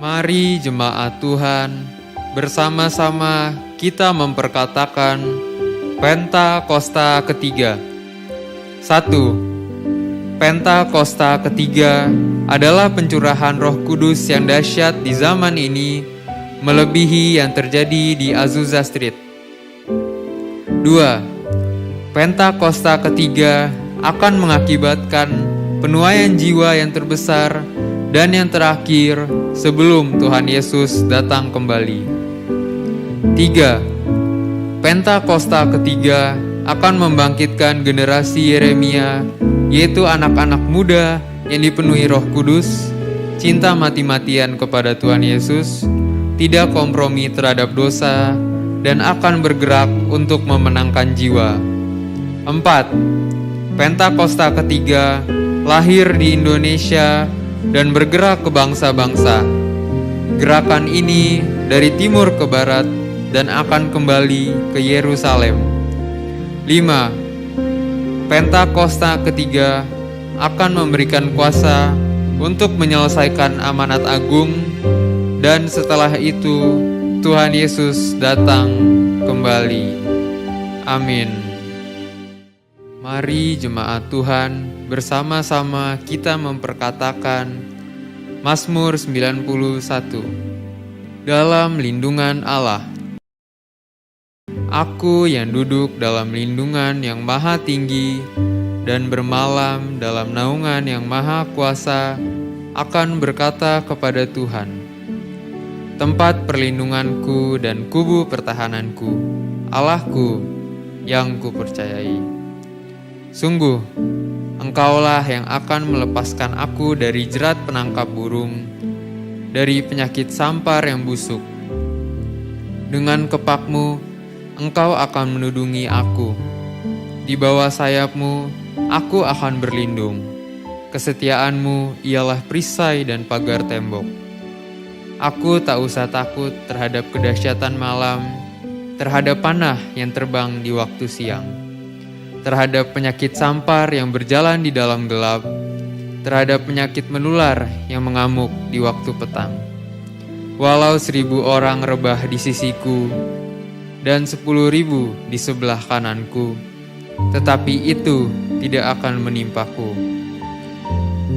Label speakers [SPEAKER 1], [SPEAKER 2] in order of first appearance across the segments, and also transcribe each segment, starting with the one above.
[SPEAKER 1] Mari jemaat Tuhan, bersama-sama kita memperkatakan Pentakosta ketiga. 1. Pentakosta ketiga adalah pencurahan Roh Kudus yang dahsyat di zaman ini, melebihi yang terjadi di Azusa Street. 2. Pentakosta ketiga akan mengakibatkan penuaian jiwa yang terbesar dan yang terakhir sebelum Tuhan Yesus datang kembali. 3. Pentakosta ketiga akan membangkitkan generasi Yeremia, yaitu anak-anak muda yang dipenuhi Roh Kudus, cinta mati-matian kepada Tuhan Yesus, tidak kompromi terhadap dosa, dan akan bergerak untuk memenangkan jiwa. 4. Pentakosta ketiga lahir di Indonesia dan bergerak ke bangsa-bangsa. Gerakan ini dari timur ke barat dan akan kembali ke Yerusalem. 5. Pentakosta ketiga akan memberikan kuasa untuk menyelesaikan amanat agung, dan setelah itu Tuhan Yesus datang kembali. Amin. Mari jemaat Tuhan, bersama-sama kita memperkatakan Mazmur 91. Dalam lindungan Allah. Aku yang duduk dalam lindungan yang maha tinggi dan bermalam dalam naungan yang maha kuasa akan berkata kepada Tuhan, tempat perlindunganku dan kubu pertahananku, Allahku yang kupercayai. Sungguh, Engkaulah yang akan melepaskan aku dari jerat penangkap burung, dari penyakit sampar yang busuk. Dengan kepakmu, Engkau akan menudungi aku. Di bawah sayapmu, aku akan berlindung. Kesetiaanmu ialah perisai dan pagar tembok. Aku tak usah takut terhadap kedahsyatan malam, terhadap panah yang terbang di waktu siang, terhadap penyakit sampar yang berjalan di dalam gelap, terhadap penyakit menular yang mengamuk di waktu petang. Walau 1.000 orang rebah di sisiku dan 10.000 di sebelah kananku, tetapi itu tidak akan menimpaku.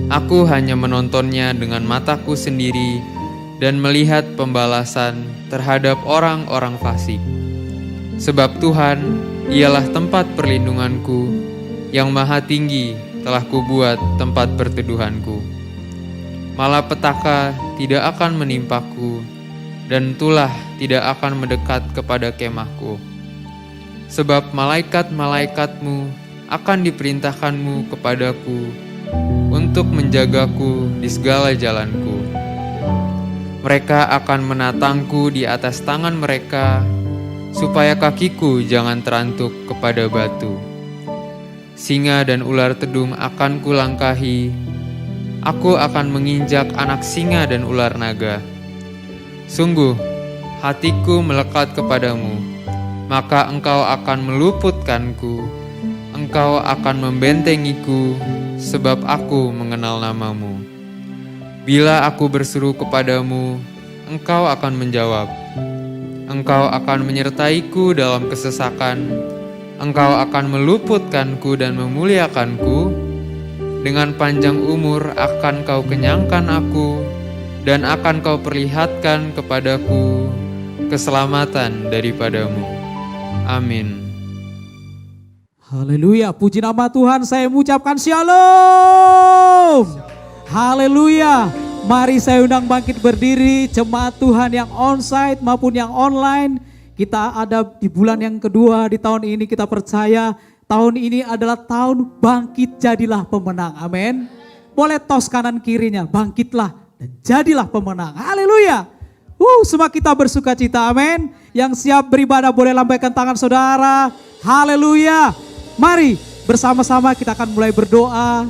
[SPEAKER 1] Aku hanya menontonnya dengan mataku sendiri dan melihat pembalasan terhadap orang-orang fasik. Sebab Tuhan ialah tempat perlindunganku, yang maha tinggi telah kubuat tempat perteduhanku. Malapetaka tidak akan menimpaku, dan tulah tidak akan mendekat kepada kemahku. Sebab malaikat-malaikatmu akan diperintahkanmu kepadaku untuk menjagaku di segala jalanku. Mereka akan menatangku di atas tangan mereka, supaya kakiku jangan terantuk kepada batu. Singa dan ular tedung akan kulangkahi. Aku akan menginjak anak singa dan ular naga. Sungguh, hatiku melekat kepadamu, maka engkau akan meluputkanku. Engkau akan membentengiku, sebab aku mengenal namamu. Bila aku berseru kepadamu, engkau akan menjawab. Engkau akan menyertaiku dalam kesesakan. Engkau akan meluputkanku dan memuliakanku. Dengan panjang umur akan kau kenyangkan aku, dan akan kau perlihatkan kepadaku keselamatan daripadamu. Amin.
[SPEAKER 2] Haleluya, puji nama Tuhan, saya mengucapkan shalom. Haleluya, mari saya undang bangkit berdiri jemaat Tuhan yang onsite maupun yang online. Kita ada di bulan yang kedua di tahun ini, kita percaya tahun ini adalah tahun bangkit jadilah pemenang, amin. Boleh tos kanan kirinya, bangkitlah dan jadilah pemenang, haleluya. Semua kita bersuka cita, amin. Yang siap beribadah boleh lambaikan tangan saudara, haleluya. Mari bersama-sama kita akan mulai berdoa,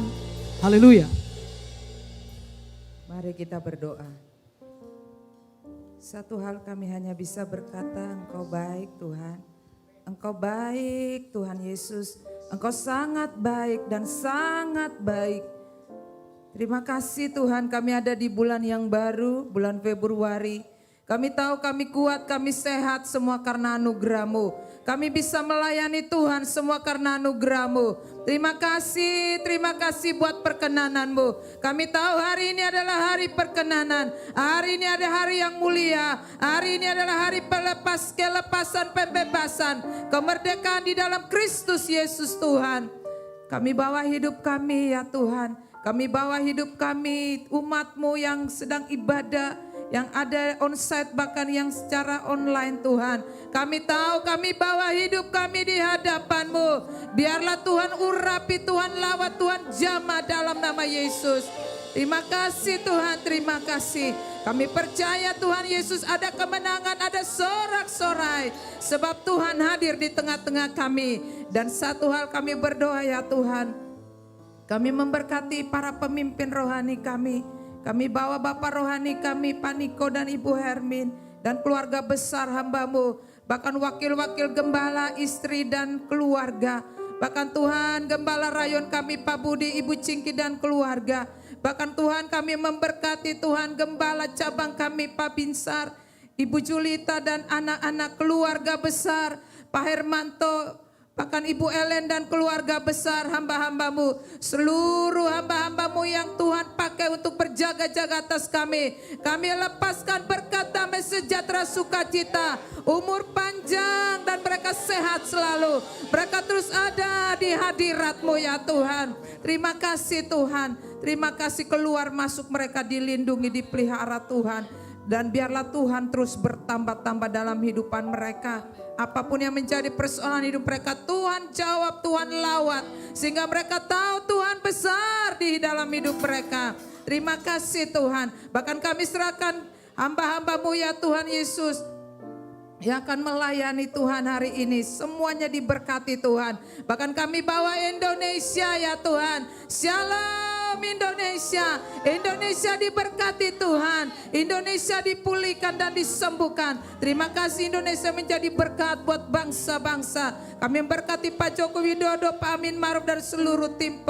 [SPEAKER 2] haleluya.
[SPEAKER 3] Mari kita berdoa. Satu hal kami hanya bisa berkata, Engkau baik Tuhan. Engkau baik Tuhan Yesus. Engkau sangat baik dan sangat baik. Terima kasih Tuhan, kami ada di bulan yang baru, bulan Februari. Kami tahu kami kuat, kami sehat semua karena anugerah-Mu. Kami bisa melayani Tuhan semua karena anugerah-Mu. Terima kasih buat perkenanan-Mu. Kami tahu hari ini adalah hari perkenanan. Hari ini ada hari yang mulia. Hari ini adalah hari kelepasan, pembebasan. Kemerdekaan di dalam Kristus Yesus Tuhan. Kami bawa hidup kami ya Tuhan. Kami bawa hidup kami, umat-Mu yang sedang ibadah, yang ada onsite bahkan yang secara online Tuhan. Kami tahu kami bawa hidup kami di hadapan-Mu. Biarlah Tuhan urapi, Tuhan lawat, Tuhan jamah dalam nama Yesus. Terima kasih Tuhan, terima kasih. Kami percaya Tuhan Yesus ada kemenangan, ada sorak-sorai. Sebab Tuhan hadir di tengah-tengah kami. Dan satu hal kami berdoa ya Tuhan. Kami memberkati para pemimpin rohani kami. Kami bawa Bapak rohani kami, Pak Niko dan Ibu Hermin. Dan keluarga besar hamba-Mu. Bahkan wakil-wakil gembala, istri dan keluarga. Bahkan Tuhan gembala rayon kami, Pak Budi, Ibu Cingki dan keluarga. Bahkan Tuhan kami memberkati Tuhan gembala cabang kami, Pak Binsar, Ibu Julita dan anak-anak keluarga besar. Pak Hermanto, bahkan Ibu Ellen dan keluarga besar hamba-hamba-Mu. Seluruh hamba-hamba-Mu yang Tuhan pakai untuk berjaga-jaga atas kami. Kami lepaskan berkat damai sejahtera sukacita. Umur panjang dan mereka sehat selalu. Mereka terus ada di hadirat-Mu ya Tuhan. Terima kasih Tuhan. Terima kasih keluar masuk mereka dilindungi, dipelihara Tuhan. Dan biarlah Tuhan terus bertambah-tambah dalam hidupan mereka. Apapun yang menjadi persoalan hidup mereka, Tuhan jawab, Tuhan lawat. Sehingga mereka tahu Tuhan besar di dalam hidup mereka. Terima kasih Tuhan. Bahkan kami serahkan hamba-hamba-Mu ya Tuhan Yesus, yang akan melayani Tuhan hari ini. Semuanya diberkati Tuhan. Bahkan kami bawa Indonesia ya Tuhan. Shalom Indonesia. Indonesia diberkati Tuhan. Indonesia dipulihkan dan disembuhkan. Terima kasih Indonesia menjadi berkat buat bangsa-bangsa. Kami memberkati Pak Joko Widodo, Pak Amin Ma'ruf dan seluruh tim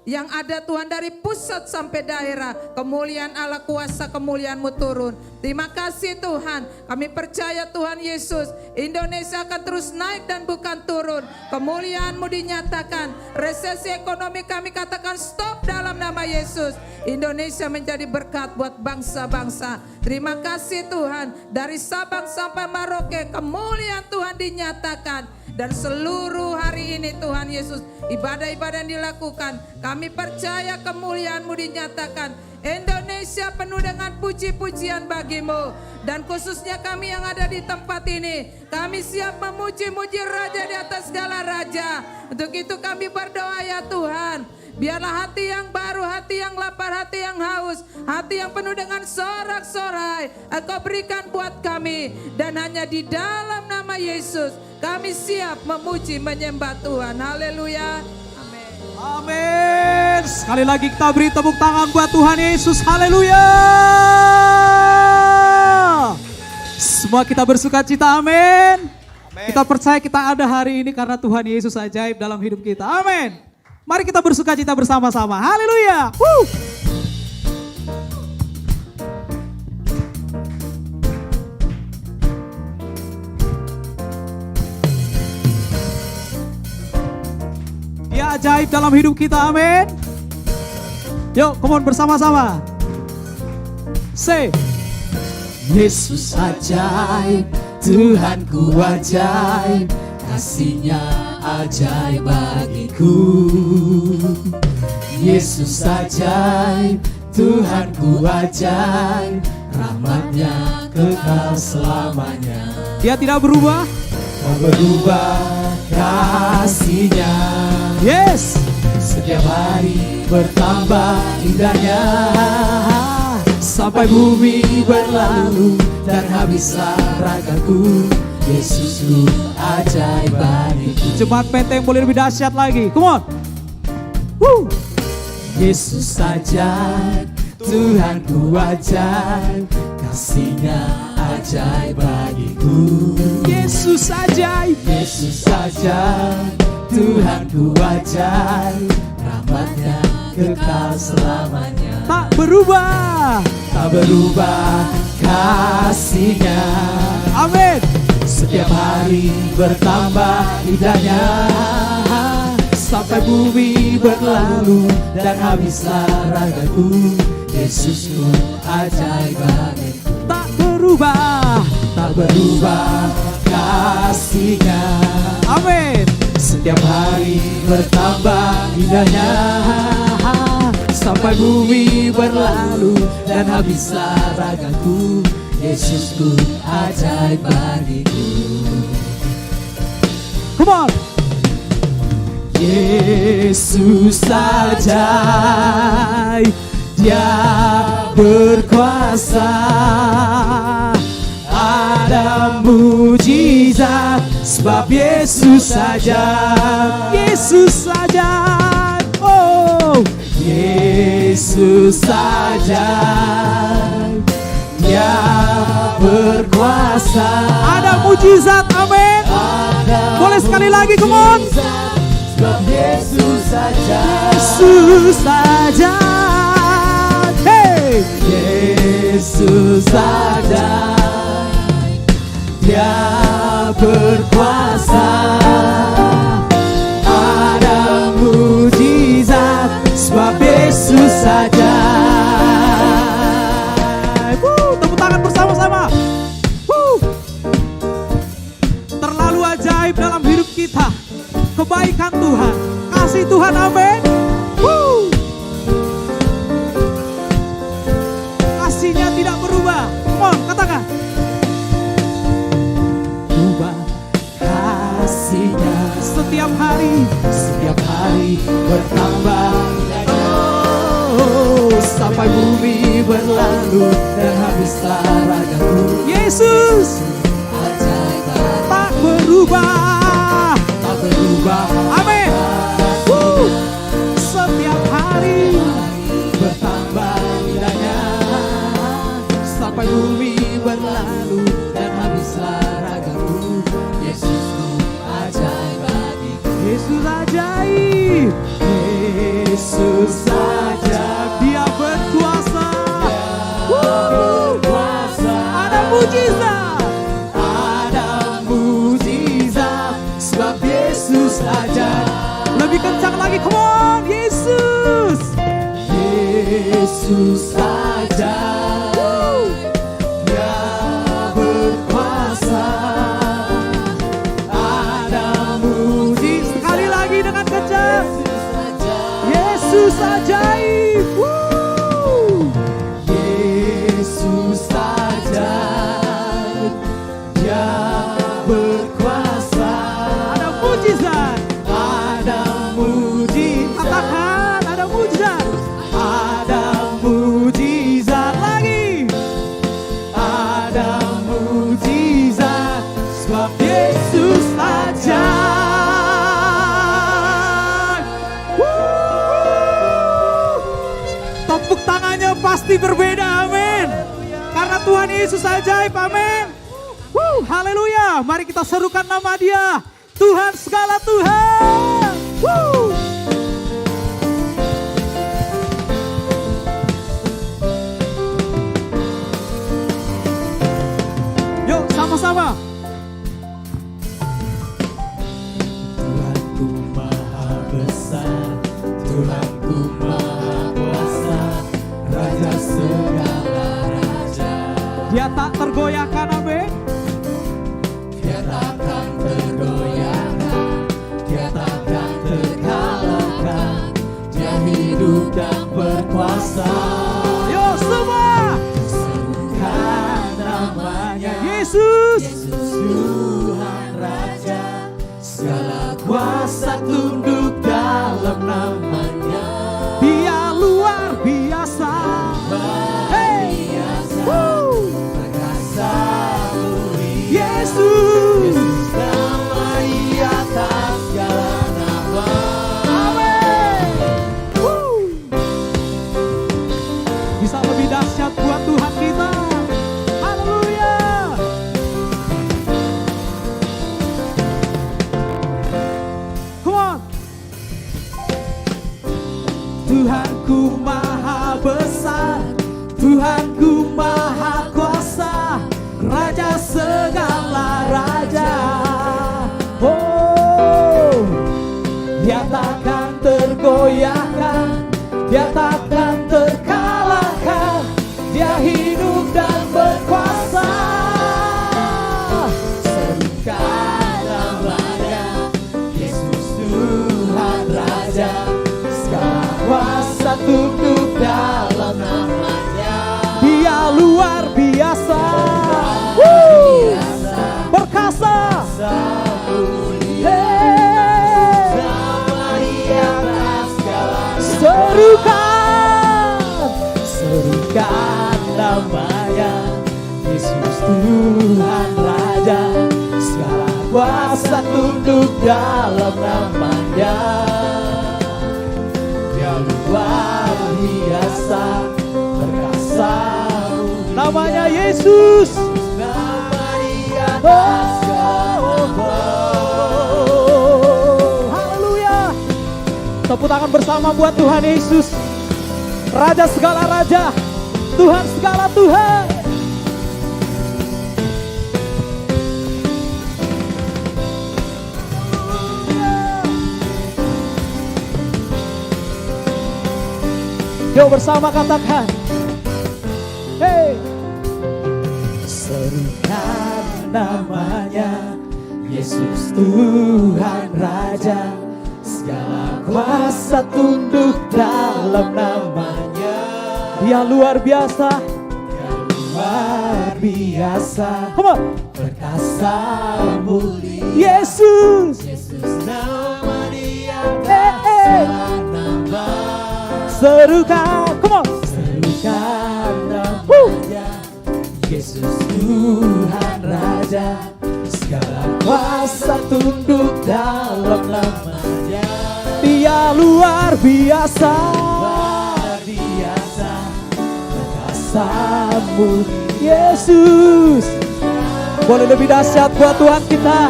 [SPEAKER 3] yang ada Tuhan dari pusat sampai daerah. Kemuliaan Allah, kuasa kemuliaan-Mu turun. Terima kasih Tuhan. Kami percaya Tuhan Yesus, Indonesia akan terus naik dan bukan turun. Kemuliaan-Mu dinyatakan. Resesi ekonomi kami katakan stop dalam nama Yesus. Indonesia menjadi berkat buat bangsa-bangsa. Terima kasih Tuhan. Dari Sabang sampai Merauke kemuliaan Tuhan dinyatakan. Dan seluruh hari ini Tuhan Yesus, ibadah-ibadah yang dilakukan, kami percaya kemuliaan-Mu dinyatakan. Indonesia penuh dengan puji-pujian bagi-Mu. Dan khususnya kami yang ada di tempat ini, kami siap memuji-muji Raja di atas segala Raja. Untuk itu kami berdoa ya Tuhan, biarlah hati yang baru, hati yang lapar, hati yang haus, hati yang penuh dengan sorak-sorai Engkau berikan buat kami. Dan hanya di dalam nama Yesus kami siap memuji menyembah Tuhan. Haleluya. Amin.
[SPEAKER 2] Amin. Sekali lagi kita beri tepuk tangan buat Tuhan Yesus. Haleluya. Semua kita bersuka cita. Amin. Kita percaya kita ada hari ini karena Tuhan Yesus ajaib dalam hidup kita. Amin. Mari kita bersuka cita bersama-sama. Haleluya. Dia ajaib dalam hidup kita, amin. Yuk, come on bersama-sama. Say,
[SPEAKER 4] Yesus ajaib, Tuhanku ajaib, kasih-Nya ajaib bagiku. Yesus ajaib, Tuhanku ajaib, rahmat-Nya kekal selamanya.
[SPEAKER 2] Dia tidak berubah,
[SPEAKER 4] Tak berubah kasih-Nya.
[SPEAKER 2] yes.
[SPEAKER 4] Setiap hari bertambah indahnya, sampai bumi berlalu dan habislah ragaku. Yesusku ajaib bagiku.
[SPEAKER 2] Jemaat PT yang boleh lebih dahsyat lagi, come on.
[SPEAKER 4] Yesus ajaib, Tuhanku ajaib, kasih-Nya ajaib bagiku.
[SPEAKER 2] Yesus ajaib,
[SPEAKER 4] Yesus ajaib, Tuhanku ajaib, rahmat-Nya kekal selamanya.
[SPEAKER 2] Tak berubah.
[SPEAKER 4] Tak berubah kasih-Nya.
[SPEAKER 2] Amin.
[SPEAKER 4] Setiap hari bertambah indahnya, sampai bumi berlalu dan habislah ragaku. Yesusku ajaib bagiku.
[SPEAKER 2] Tak berubah.
[SPEAKER 4] Tak berubah kasih-Nya.
[SPEAKER 2] Amin.
[SPEAKER 4] Setiap hari bertambah indahnya, sampai bumi berlalu dan habislah ragaku. Yesusku ajaib bagiku.
[SPEAKER 2] Come on.
[SPEAKER 4] Yesus ajaib, Dia berkuasa. Ada mujizat sebab Yesus ajaib.
[SPEAKER 2] Yesus saja. Oh.
[SPEAKER 4] Yesus ajaib, Dia berkuasa.
[SPEAKER 2] Ada mujizat. Amin. Boleh sekali lagi, come on.
[SPEAKER 4] Sebab Yesus ajaib.
[SPEAKER 2] Yesus saja. Hey.
[SPEAKER 4] Yesus ajaib, Dia berkuasa. Ada mujizat sebab Yesus ajaib.
[SPEAKER 2] Tepuk tangan bersama-sama. Terlalu ajaib dalam hidup kita. Kebaikan Tuhan, kasih Tuhan, amin. Kasihnya tidak berubah. Come on, katakan.
[SPEAKER 4] Ubah kasih-Nya
[SPEAKER 2] Setiap hari
[SPEAKER 4] bertambah indahnya, sampai bumi berlalu dan habislah ragaku.
[SPEAKER 2] Yesus
[SPEAKER 4] Ajaib bagiku.
[SPEAKER 2] tak berubah.
[SPEAKER 4] Tak berubah
[SPEAKER 2] Amin. Setiap hari
[SPEAKER 4] bertambah indahnya, sampai bumi berlalu dan habislah ragaku. Yesusku ajaib bagiku.
[SPEAKER 2] Yesus ajaib.
[SPEAKER 4] Yesus ajaib,
[SPEAKER 2] Dia berkuasa.
[SPEAKER 4] berkuasa.
[SPEAKER 2] Ada mujizat.
[SPEAKER 4] Ada mujizat sebab Yesus ajaib.
[SPEAKER 2] Lebih kencang lagi, come on. Yesus.
[SPEAKER 4] Yesus ajaib, Dia berkuasa. Ada mujizat.
[SPEAKER 2] Sekali lagi dengan kencang.
[SPEAKER 4] Yesus ajaib.
[SPEAKER 2] Yesus ajaib.
[SPEAKER 4] Yesus ajaib, Dia berkuasa.
[SPEAKER 2] Ada mujizat.
[SPEAKER 4] Ada mujizat.
[SPEAKER 2] Katakan, ada mujizat.
[SPEAKER 4] Ada mujizat
[SPEAKER 2] Lagi.
[SPEAKER 4] Ada mujizat sebab Yesus ajaib.
[SPEAKER 2] Tepuk tangannya pasti berbeda, amin. Karena Tuhan Yesus ajaib, amin. Haleluya. Mari kita serukan nama Dia, Tuhan segala Tuhan. Yuk sama-sama.
[SPEAKER 4] Tuhanku maha besar, Tuhanku maha kuasa, Raja segala raja.
[SPEAKER 2] Dia tak tergoyahkan, amin.
[SPEAKER 4] Dia takkan tergoyahkan, Dia takkan terkalahkan, Dia hidup dan berkuasa.
[SPEAKER 2] Yuk semua.
[SPEAKER 4] Serukan namanya
[SPEAKER 2] Yesus.
[SPEAKER 4] Tuhan Raja, segala kuasa tunduk dalam namanya.
[SPEAKER 2] Dia luar biasa. Hey.
[SPEAKER 4] Perkasa mulia,
[SPEAKER 2] Yesus.
[SPEAKER 4] nama di atas segala nama.
[SPEAKER 2] Amin.
[SPEAKER 4] goyahkan, dia takkan terkalahkan, dia hidup dan berkuasa. Serukan namanya, Yesus Tuhan Raja, segala kuasa tunduk dalam namanya.
[SPEAKER 2] Dia luar biasa, perkasa.
[SPEAKER 4] Serukan namanya, Yesus Tuhan Raja, segala kuasa tunduk dalam namanya. Dia luar biasa, perkasa.
[SPEAKER 2] Namanya Yesus.
[SPEAKER 4] Nama Dia atas segala.
[SPEAKER 2] Haleluya. Tepuk tangan bersama buat Tuhan Yesus, Raja segala raja, Tuhan segala Tuhan. Yuk bersama katakan, hey.
[SPEAKER 4] Serukan namanya, Yesus Tuhan Raja, segala kuasa tunduk dalam namanya.
[SPEAKER 2] Dia luar biasa,
[SPEAKER 4] Dia luar biasa,
[SPEAKER 2] come on.
[SPEAKER 4] perkasa mulia.
[SPEAKER 2] Yesus,
[SPEAKER 4] Yesus nama Dia
[SPEAKER 2] eh.
[SPEAKER 4] segala nama.
[SPEAKER 2] Serukan, come on.
[SPEAKER 4] Serukan namanya, Yesus Tuhan Raja, segala kuasa tunduk dalam namanya.
[SPEAKER 2] Dia luar biasa,
[SPEAKER 4] Luar biasa, perkasamu
[SPEAKER 2] Yesus. Boleh lebih dahsyat buat Tuhan kita.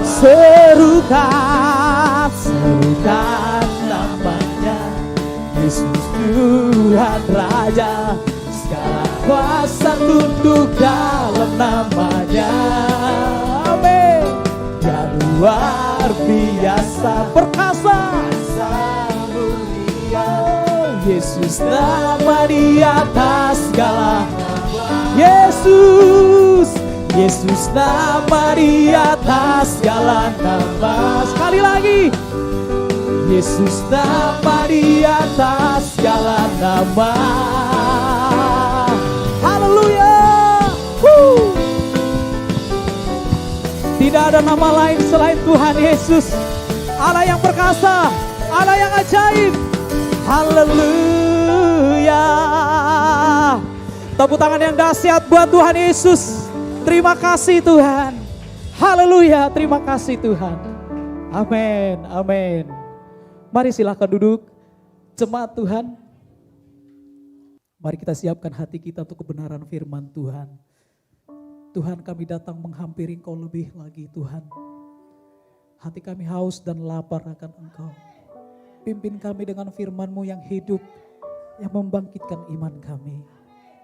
[SPEAKER 2] Serukan,
[SPEAKER 4] serukan namanya, Yesus Tuhan Raja, segala kuasa tunduk dalam namanya.
[SPEAKER 2] amin.
[SPEAKER 4] Dia luar biasa,
[SPEAKER 2] Perkasa,
[SPEAKER 4] mulia. Yesus nama di atas segala nama.
[SPEAKER 2] Yesus.
[SPEAKER 4] Yesus nama di atas segala nama.
[SPEAKER 2] Sekali lagi,
[SPEAKER 4] Yesus nama di atas segala nama.
[SPEAKER 2] haleluya. Tidak ada nama lain selain Tuhan Yesus, Allah yang perkasa, Allah yang ajaib. Haleluya. Tepuk tangan yang dahsyat buat Tuhan Yesus. Terima kasih Tuhan. Haleluya, terima kasih Tuhan. Amin, amin. Mari silakan duduk. Jemaat Tuhan, mari kita siapkan hati kita untuk kebenaran firman Tuhan. Tuhan, kami datang menghampiri Engkau lebih lagi Tuhan. Hati kami haus dan lapar akan Engkau. Pimpin kami dengan firman-Mu yang hidup, yang membangkitkan iman kami.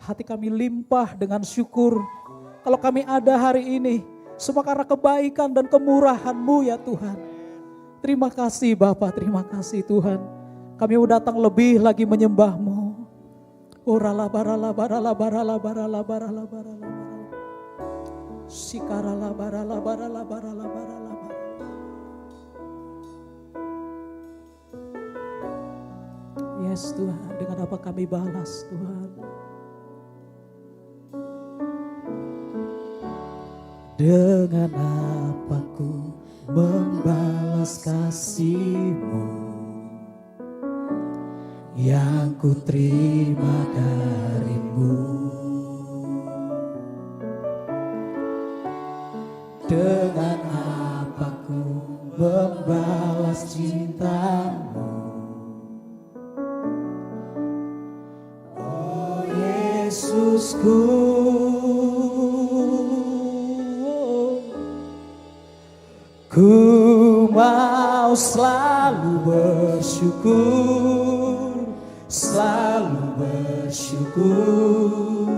[SPEAKER 2] Hati kami limpah dengan syukur. Kalau kami ada hari ini, semua karena kebaikan dan kemurahan-Mu ya Tuhan. Terima kasih Bapa, terima kasih Tuhan. Kami mau datang lebih lagi menyembah-Mu. Orala barala barala barala barala barala barala. Sikarala barala barala barala barala. Yes Tuhan, dengan apa kami balas Tuhan?
[SPEAKER 4] Dengan apa ku membalas kasih-Mu yang ku terima dari-Mu? Dengan apa ku membalas cinta-Mu? Oh Yesusku, ku mau selalu bersyukur, selalu bersyukur.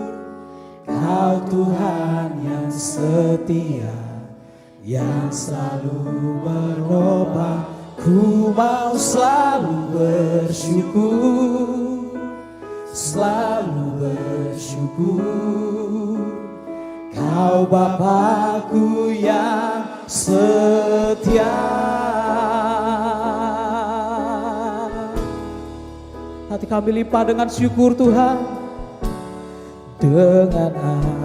[SPEAKER 4] Kau Tuhan yang setia, yang selalu menopang. Ku mau selalu bersyukur, selalu bersyukur. Kau Bapakku yang setia.
[SPEAKER 2] Hati kami limpah dengan syukur Tuhan.
[SPEAKER 4] Dengan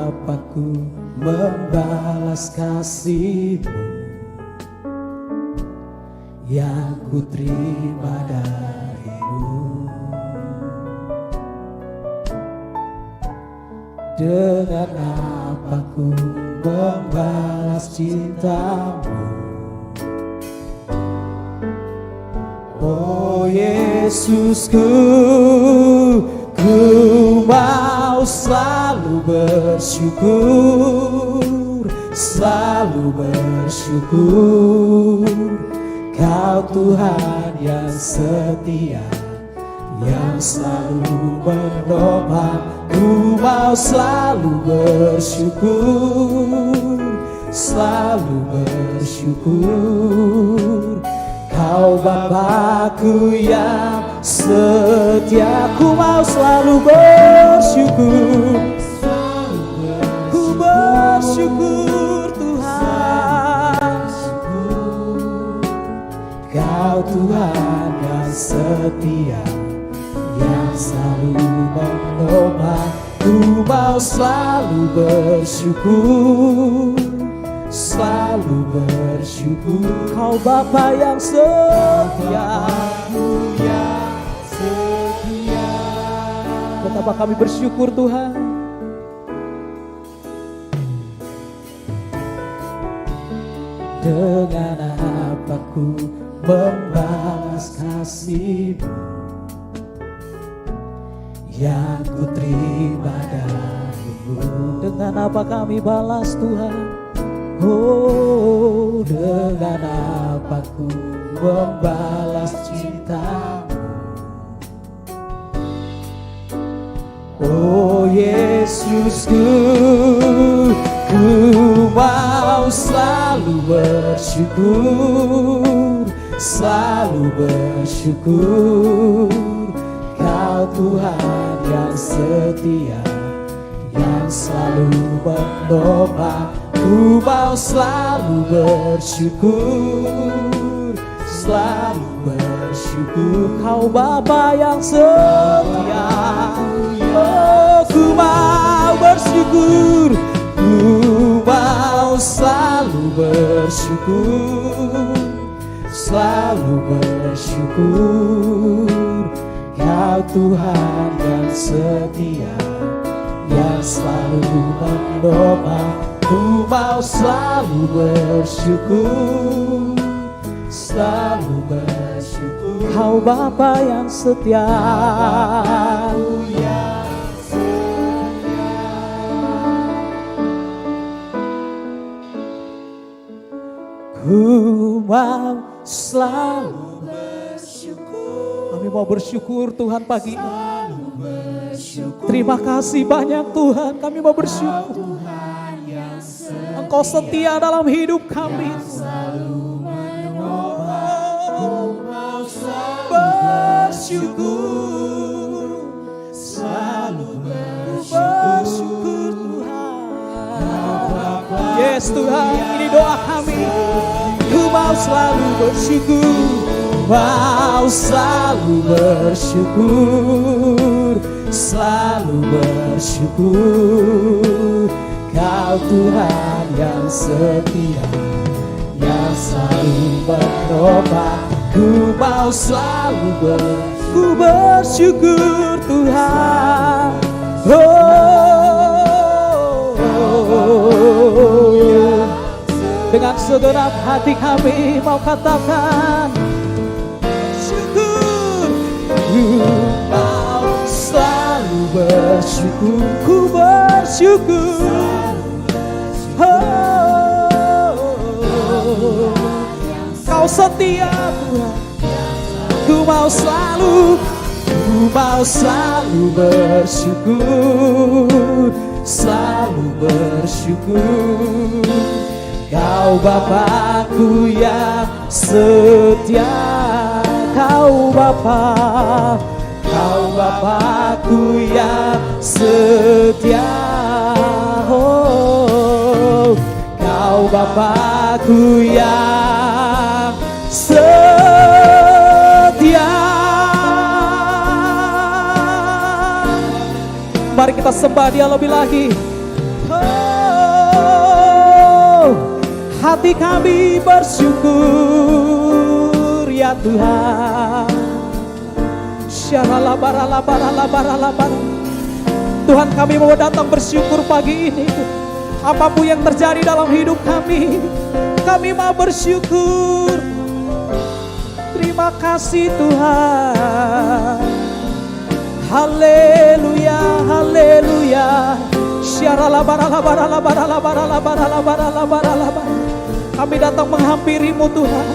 [SPEAKER 4] apa ku membalas kasih-Mu yang ku terima dari-Mu. Dengan apa ku membalas cinta-Mu. Oh Yesusku, ku mau selalu bersyukur, selalu bersyukur. Kau Tuhan yang setia, yang selalu menopang. Ku mau selalu bersyukur, selalu bersyukur. Kau Bapakku yang setia. Ku mau selalu bersyukur, ku bersyukur Tuhan. Kau Tuhan yang setia, yang selalu menopang. Ku mau selalu bersyukur, selalu bersyukur. Kau Bapa yang setia,
[SPEAKER 2] Betapa kami bersyukur Tuhan.
[SPEAKER 4] dengan apa ku membalas kasih-Mu yang ku terima dari-Mu.
[SPEAKER 2] Dengan apa kami balas Tuhan?
[SPEAKER 4] Oh, dengan apa ku membalas cinta-Mu. Oh Yesusku, ku mau selalu bersyukur, selalu bersyukur. Kau Tuhan yang setia, yang selalu menopang. Ku mau selalu bersyukur, selalu bersyukur.
[SPEAKER 2] Kau Bapa yang setia.
[SPEAKER 4] Oh, ku mau bersyukur, ku mau selalu bersyukur, selalu bersyukur. Kau Tuhan yang setia, yang selalu menopang. Ku mau selalu bersyukur, selalu bersyukur.
[SPEAKER 2] Kau Bapa yang setia.
[SPEAKER 4] Ku mau selalu bersyukur.
[SPEAKER 2] Kami mau bersyukur Tuhan pagi ini. Terima kasih banyak Tuhan. Kami mau bersyukur. Engkau setia dalam hidup kami.
[SPEAKER 4] Bersyukur, selalu bersyukur Tuhan.
[SPEAKER 2] Yes Tuhan, ini doa kami.
[SPEAKER 4] Ku mau selalu bersyukur, mau selalu bersyukur, selalu bersyukur. Kau Tuhan yang setia, yang selalu menopang. Ku mau selalu bersyukur Tuhan.
[SPEAKER 2] Dengan segenap hati kami mau katakan syukur.
[SPEAKER 4] Ku mau selalu bersyukur,
[SPEAKER 2] Ku bersyukur. Kau setia Tuhan.
[SPEAKER 4] ku mau selalu bersyukur, selalu bersyukur. Kau Bapakku yang setia, Kau Bapakku yang setia. Oh, Kau Bapakku yang setia. Mari kita sembah Dia lebih lagi. Oh, hati kami bersyukur ya Tuhan. Tuhan, kami mau datang bersyukur pagi ini. Apapun yang terjadi dalam hidup kami mau bersyukur. Terima kasih Tuhan. Haleluya, haleluya. Kami datang menghampirimu Tuhan.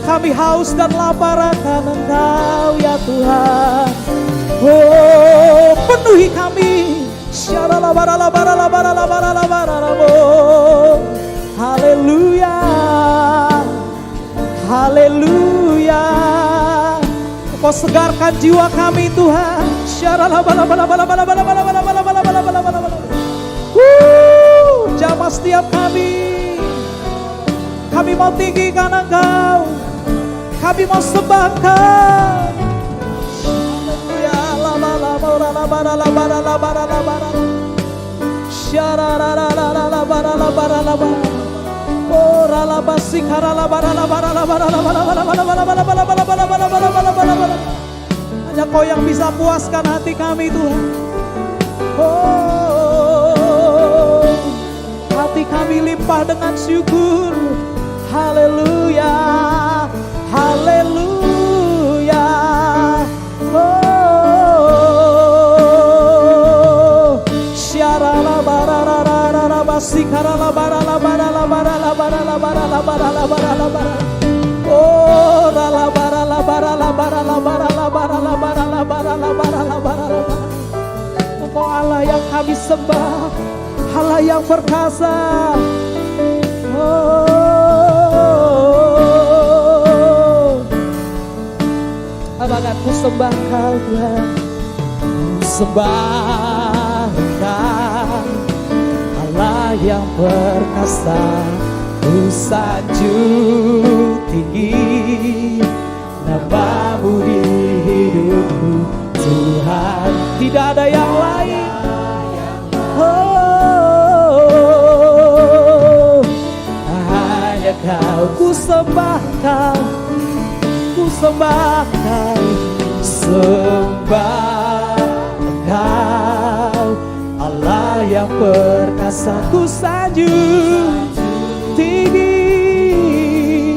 [SPEAKER 4] Kami haus dan lapar akan Engkau ya Tuhan. Oh, penuhi kami. Haleluya, haleluya. Kau segarkan jiwa kami Tuhan. Jamah setiap kami mau tinggikan Engkau, kami mau sembah Engkau. Hanya Kau yang bisa puaskan hati kami Tuhan. Oh, hati kami limpah dengan syukur. Haleluya, haleluya. Oh, syarala bararara basikarala barala barala barala barala barala barala barala barala. Oh, rala barala barala barala barala barala barala barala barala barala. Engkau Allah yang kami sembah, Allah yang perkasa. Oh, apakah ku sembah Kau Tuhan, ku sembah Engkau, Allah yang perkasa. Ku sanjung tinggi nama-Mu di hidupku Tuhan, tidak ada yang lain. Oh, hanya Kau, ku sembah Kau, ku sembah Kau, sembah Kau, Allah yang perkasa. Ku sanjung tinggi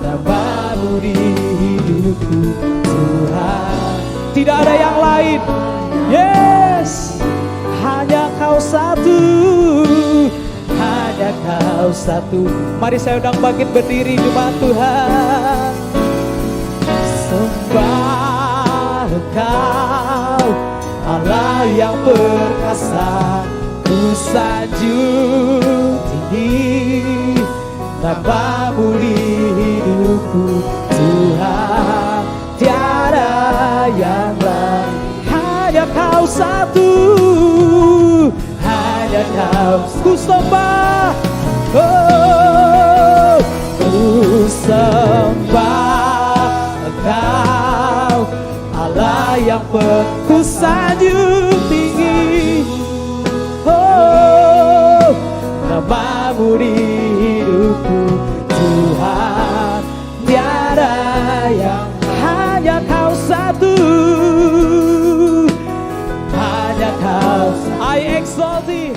[SPEAKER 4] nama-Mu di hidupku Tuhan, tidak ada yang lain. Yes, hanya Kau satu, hanya Kau satu. Mari saya undang bangkit berdiri jemaat Tuhan. Sembah Engkau, Allah yang perkasa. Ku sanjung tinggi nama-Mu di hidupku Tuhan, tiada yang lain. Hanya Kau satu, hanya Kau. Ku sembah, oh, ku sembah Engkau, Allah yang ku sanjung tinggi. Oh, nama-Mu di hidupku Tuhan, tiada yang. Hanya Kau satu, hanya Kau. I exalt Thee.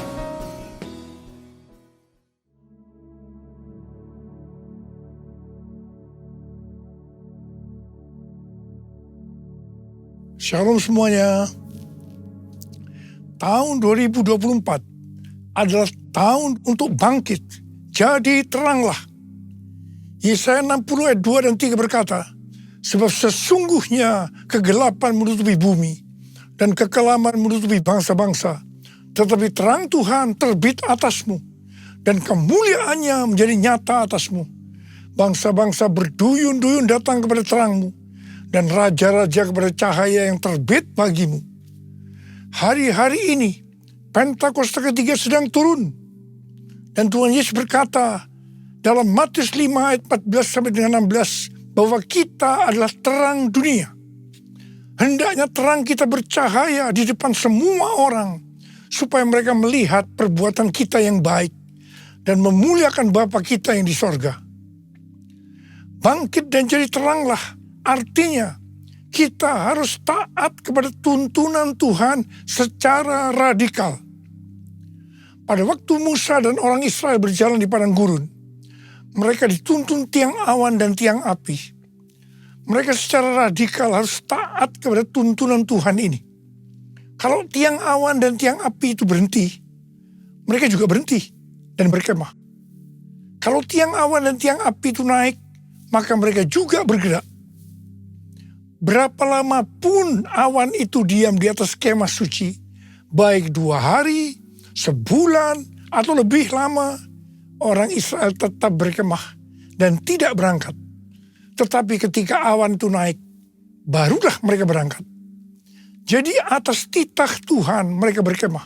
[SPEAKER 5] Shalom semuanya. Tahun 2024 adalah tahun untuk bangkit. Jadi teranglah. Yesaya 60 ayat 2 dan 3 berkata, sebab sesungguhnya kegelapan menutupi bumi dan kekelaman menutupi bangsa-bangsa, tetapi terang Tuhan terbit atasmu, dan kemuliaannya menjadi nyata atasmu. Bangsa-bangsa berduyun-duyun datang kepada terangmu, dan raja-raja kepada cahaya yang terbit bagimu. Hari-hari ini, Pentakosta ketiga sedang turun. Dan Tuhan Yesus berkata dalam Matius 5 ayat 14 sampai dengan 16, bahwa kita adalah terang dunia. Hendaknya terang kita bercahaya di depan semua orang, supaya mereka melihat perbuatan kita yang baik dan memuliakan Bapa kita yang di sorga. Bangkit dan jadi teranglah, artinya kita harus taat kepada tuntunan Tuhan secara radikal. Pada waktu Musa dan orang Israel berjalan di padang gurun, mereka dituntun tiang awan dan tiang api. Mereka secara radikal harus taat kepada tuntunan Tuhan ini. Kalau tiang awan dan tiang api itu berhenti, mereka juga berhenti dan berkemah. Kalau tiang awan dan tiang api itu naik, maka mereka juga bergerak. Berapa lama pun awan itu diam di atas kemah suci, baik 2 hari, sebulan, atau lebih lama, orang Israel tetap berkemah dan tidak berangkat. Tetapi ketika awan itu naik, barulah mereka berangkat. Jadi atas titah Tuhan mereka berkemah,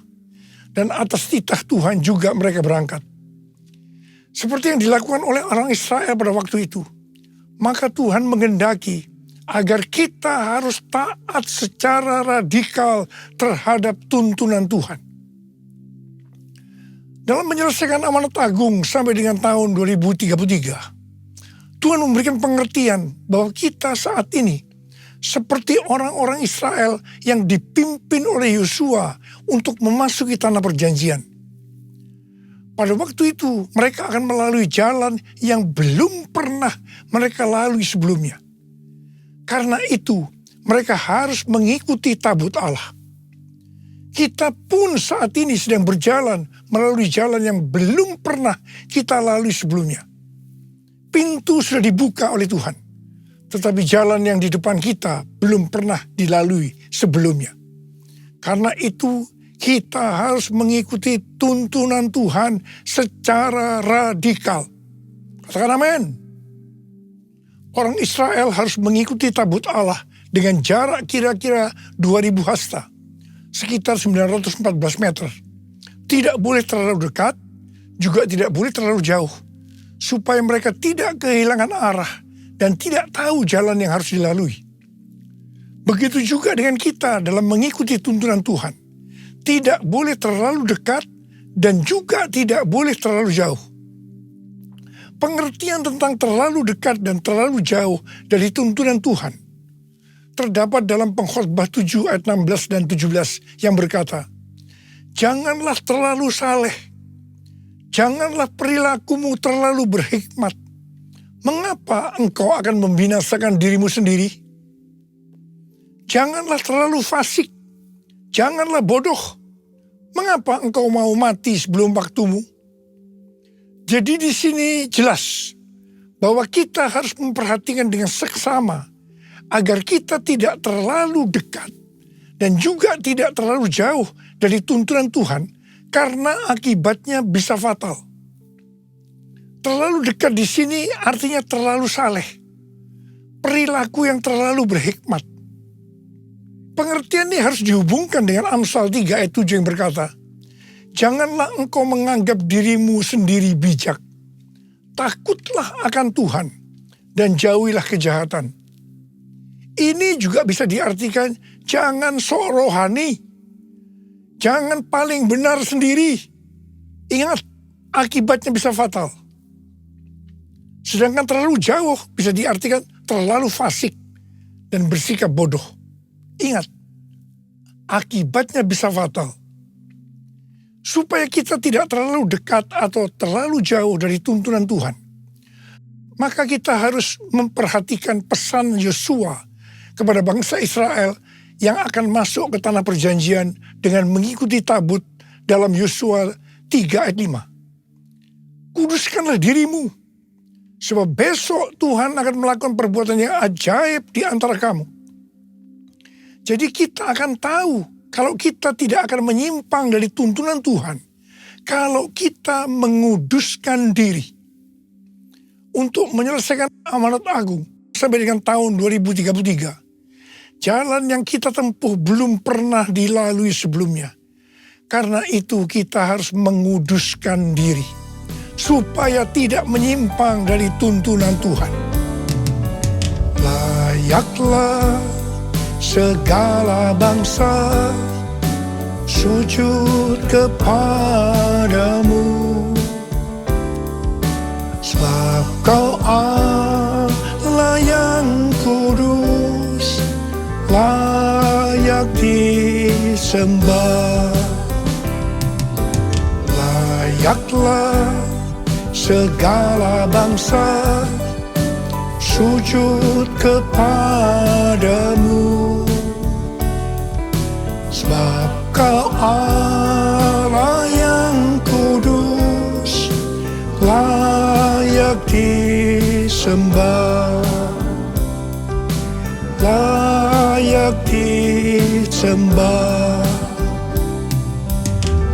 [SPEAKER 5] dan atas titah Tuhan juga mereka berangkat. Seperti yang dilakukan oleh orang Israel pada waktu itu, maka Tuhan menghendaki agar kita harus taat secara radikal terhadap tuntunan Tuhan. Dalam menyelesaikan amanat agung sampai dengan tahun 2033, Tuhan memberikan pengertian bahwa kita saat ini seperti orang-orang Israel yang dipimpin oleh Yosua untuk memasuki tanah perjanjian. Pada waktu itu mereka akan melalui jalan yang belum pernah mereka lalui sebelumnya. Karena itu mereka harus mengikuti tabut Allah. Kita pun saat ini sedang berjalan melalui jalan yang belum pernah kita lalui sebelumnya. Pintu sudah dibuka oleh Tuhan, tetapi jalan yang di depan kita belum pernah dilalui sebelumnya. Karena itu kita harus mengikuti tuntunan Tuhan secara radikal. Katakan amin. Orang Israel harus mengikuti tabut Allah dengan jarak kira-kira 2000 hasta. Sekitar 914 meter. Tidak boleh terlalu dekat, juga tidak boleh terlalu jauh. Supaya mereka tidak kehilangan arah dan tidak tahu jalan yang harus dilalui. Begitu juga dengan kita dalam mengikuti tuntunan Tuhan. Tidak boleh terlalu dekat dan juga tidak boleh terlalu jauh. Pengertian tentang terlalu dekat dan terlalu jauh dari tuntunan Tuhan terdapat dalam Pengkhotbah 7 ayat 16 dan 17 yang berkata, janganlah terlalu saleh, janganlah perilakumu terlalu berhikmat. Mengapa engkau akan membinasakan dirimu sendiri? Janganlah terlalu fasik, janganlah bodoh. Mengapa engkau mau mati sebelum waktumu? Jadi di sini jelas bahwa kita harus memperhatikan dengan seksama agar kita tidak terlalu dekat dan juga tidak terlalu jauh dari tuntunan Tuhan, karena akibatnya bisa fatal. Terlalu dekat di sini artinya terlalu saleh, perilaku yang terlalu berhikmat. Pengertian ini harus dihubungkan dengan Amsal 3 ayat 7 yang berkata, janganlah engkau menganggap dirimu sendiri bijak, takutlah akan Tuhan dan jauhilah kejahatan. Ini juga bisa diartikan jangan sok rohani, jangan paling benar sendiri. Ingat, akibatnya bisa fatal. Sedangkan terlalu jauh bisa diartikan terlalu fasik dan bersikap bodoh. Ingat, akibatnya bisa fatal. Supaya kita tidak terlalu dekat atau terlalu jauh dari tuntunan Tuhan, maka kita harus memperhatikan pesan Yosua kepada bangsa Israel yang akan masuk ke tanah perjanjian dengan mengikuti tabut dalam Yosua 3 ayat 5. Kuduskanlah dirimu, sebab besok Tuhan akan melakukan perbuatan yang ajaib di antara kamu. Jadi kita akan tahu kalau kita tidak akan menyimpang dari tuntunan Tuhan, kalau kita menguduskan diri untuk menyelesaikan amanat agung sampai dengan tahun 2033, jalan yang kita tempuh belum pernah dilalui sebelumnya. Karena itu kita harus menguduskan diri supaya tidak menyimpang dari tuntunan Tuhan. Layaklah segala bangsa sujud kepadamu, sebab Kau Allah yang kudus, layak disembah. Layaklah segala bangsa sujud kepadamu, sebab Kau Allah yang kudus, layak disembah. Layak disembah,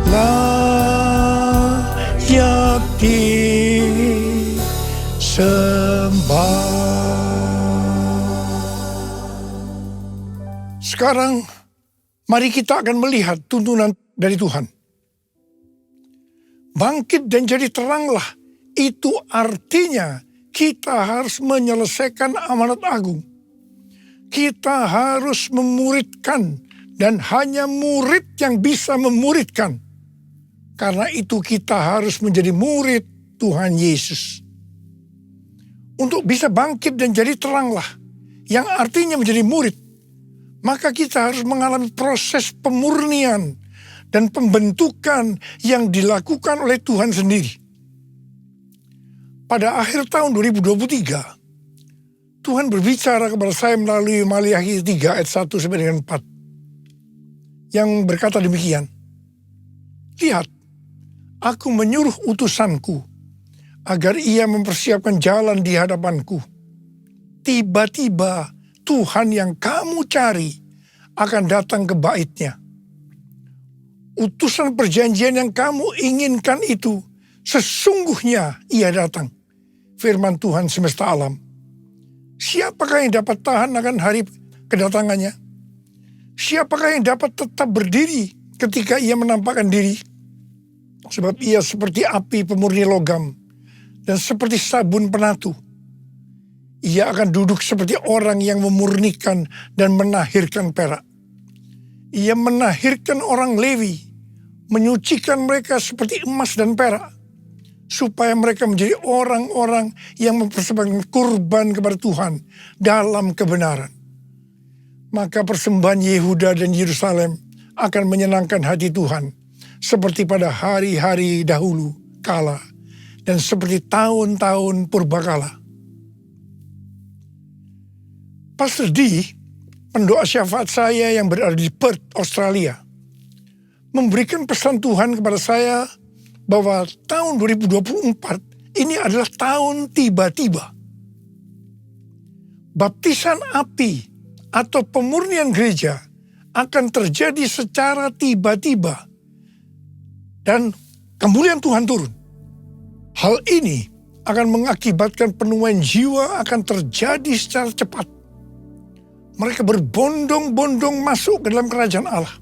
[SPEAKER 5] layak disembah. Sekarang mari kita akan melihat tuntunan dari Tuhan. Bangkit dan jadi teranglah, itu artinya kita harus menyelesaikan amanat agung. Kita harus memuridkan, dan hanya murid yang bisa memuridkan. Karena itu kita harus menjadi murid Tuhan Yesus. Untuk bisa bangkit dan jadi teranglah, yang artinya menjadi murid, maka kita harus mengalami proses pemurnian dan pembentukan yang dilakukan oleh Tuhan sendiri. Pada akhir tahun 2023, Tuhan berbicara kepada saya melalui Maliaki 3 ayat 1 sampai dengan 4. Yang berkata demikian, lihat, aku menyuruh utusanku agar ia mempersiapkan jalan di hadapanku. Tiba-tiba Tuhan yang kamu cari akan datang ke baitnya. Utusan perjanjian yang kamu inginkan itu sesungguhnya ia datang. Firman Tuhan semesta alam. Siapakah yang dapat tahan akan hari kedatangannya? Siapakah yang dapat tetap berdiri ketika ia menampakkan diri? Sebab ia seperti api pemurni logam dan seperti sabun penatu. Ia akan duduk seperti orang yang memurnikan dan menahirkan perak. Ia menahirkan orang Lewi, menyucikan mereka seperti emas dan perak, supaya mereka menjadi orang-orang yang mempersembahkan kurban kepada Tuhan dalam kebenaran. Maka persembahan Yehuda dan Yerusalem akan menyenangkan hati Tuhan, seperti pada hari-hari dahulu kala, dan seperti tahun-tahun purbakala. Pastor D, pendoa syafaat saya yang berada di Perth, Australia, memberikan pesan Tuhan kepada saya bahwa tahun 2024 ini adalah tahun tiba-tiba. Baptisan api atau pemurnian gereja akan terjadi secara tiba-tiba dan kemuliaan Tuhan turun. Hal ini akan mengakibatkan penuaian jiwa akan terjadi secara cepat. Mereka berbondong-bondong masuk ke dalam kerajaan Allah.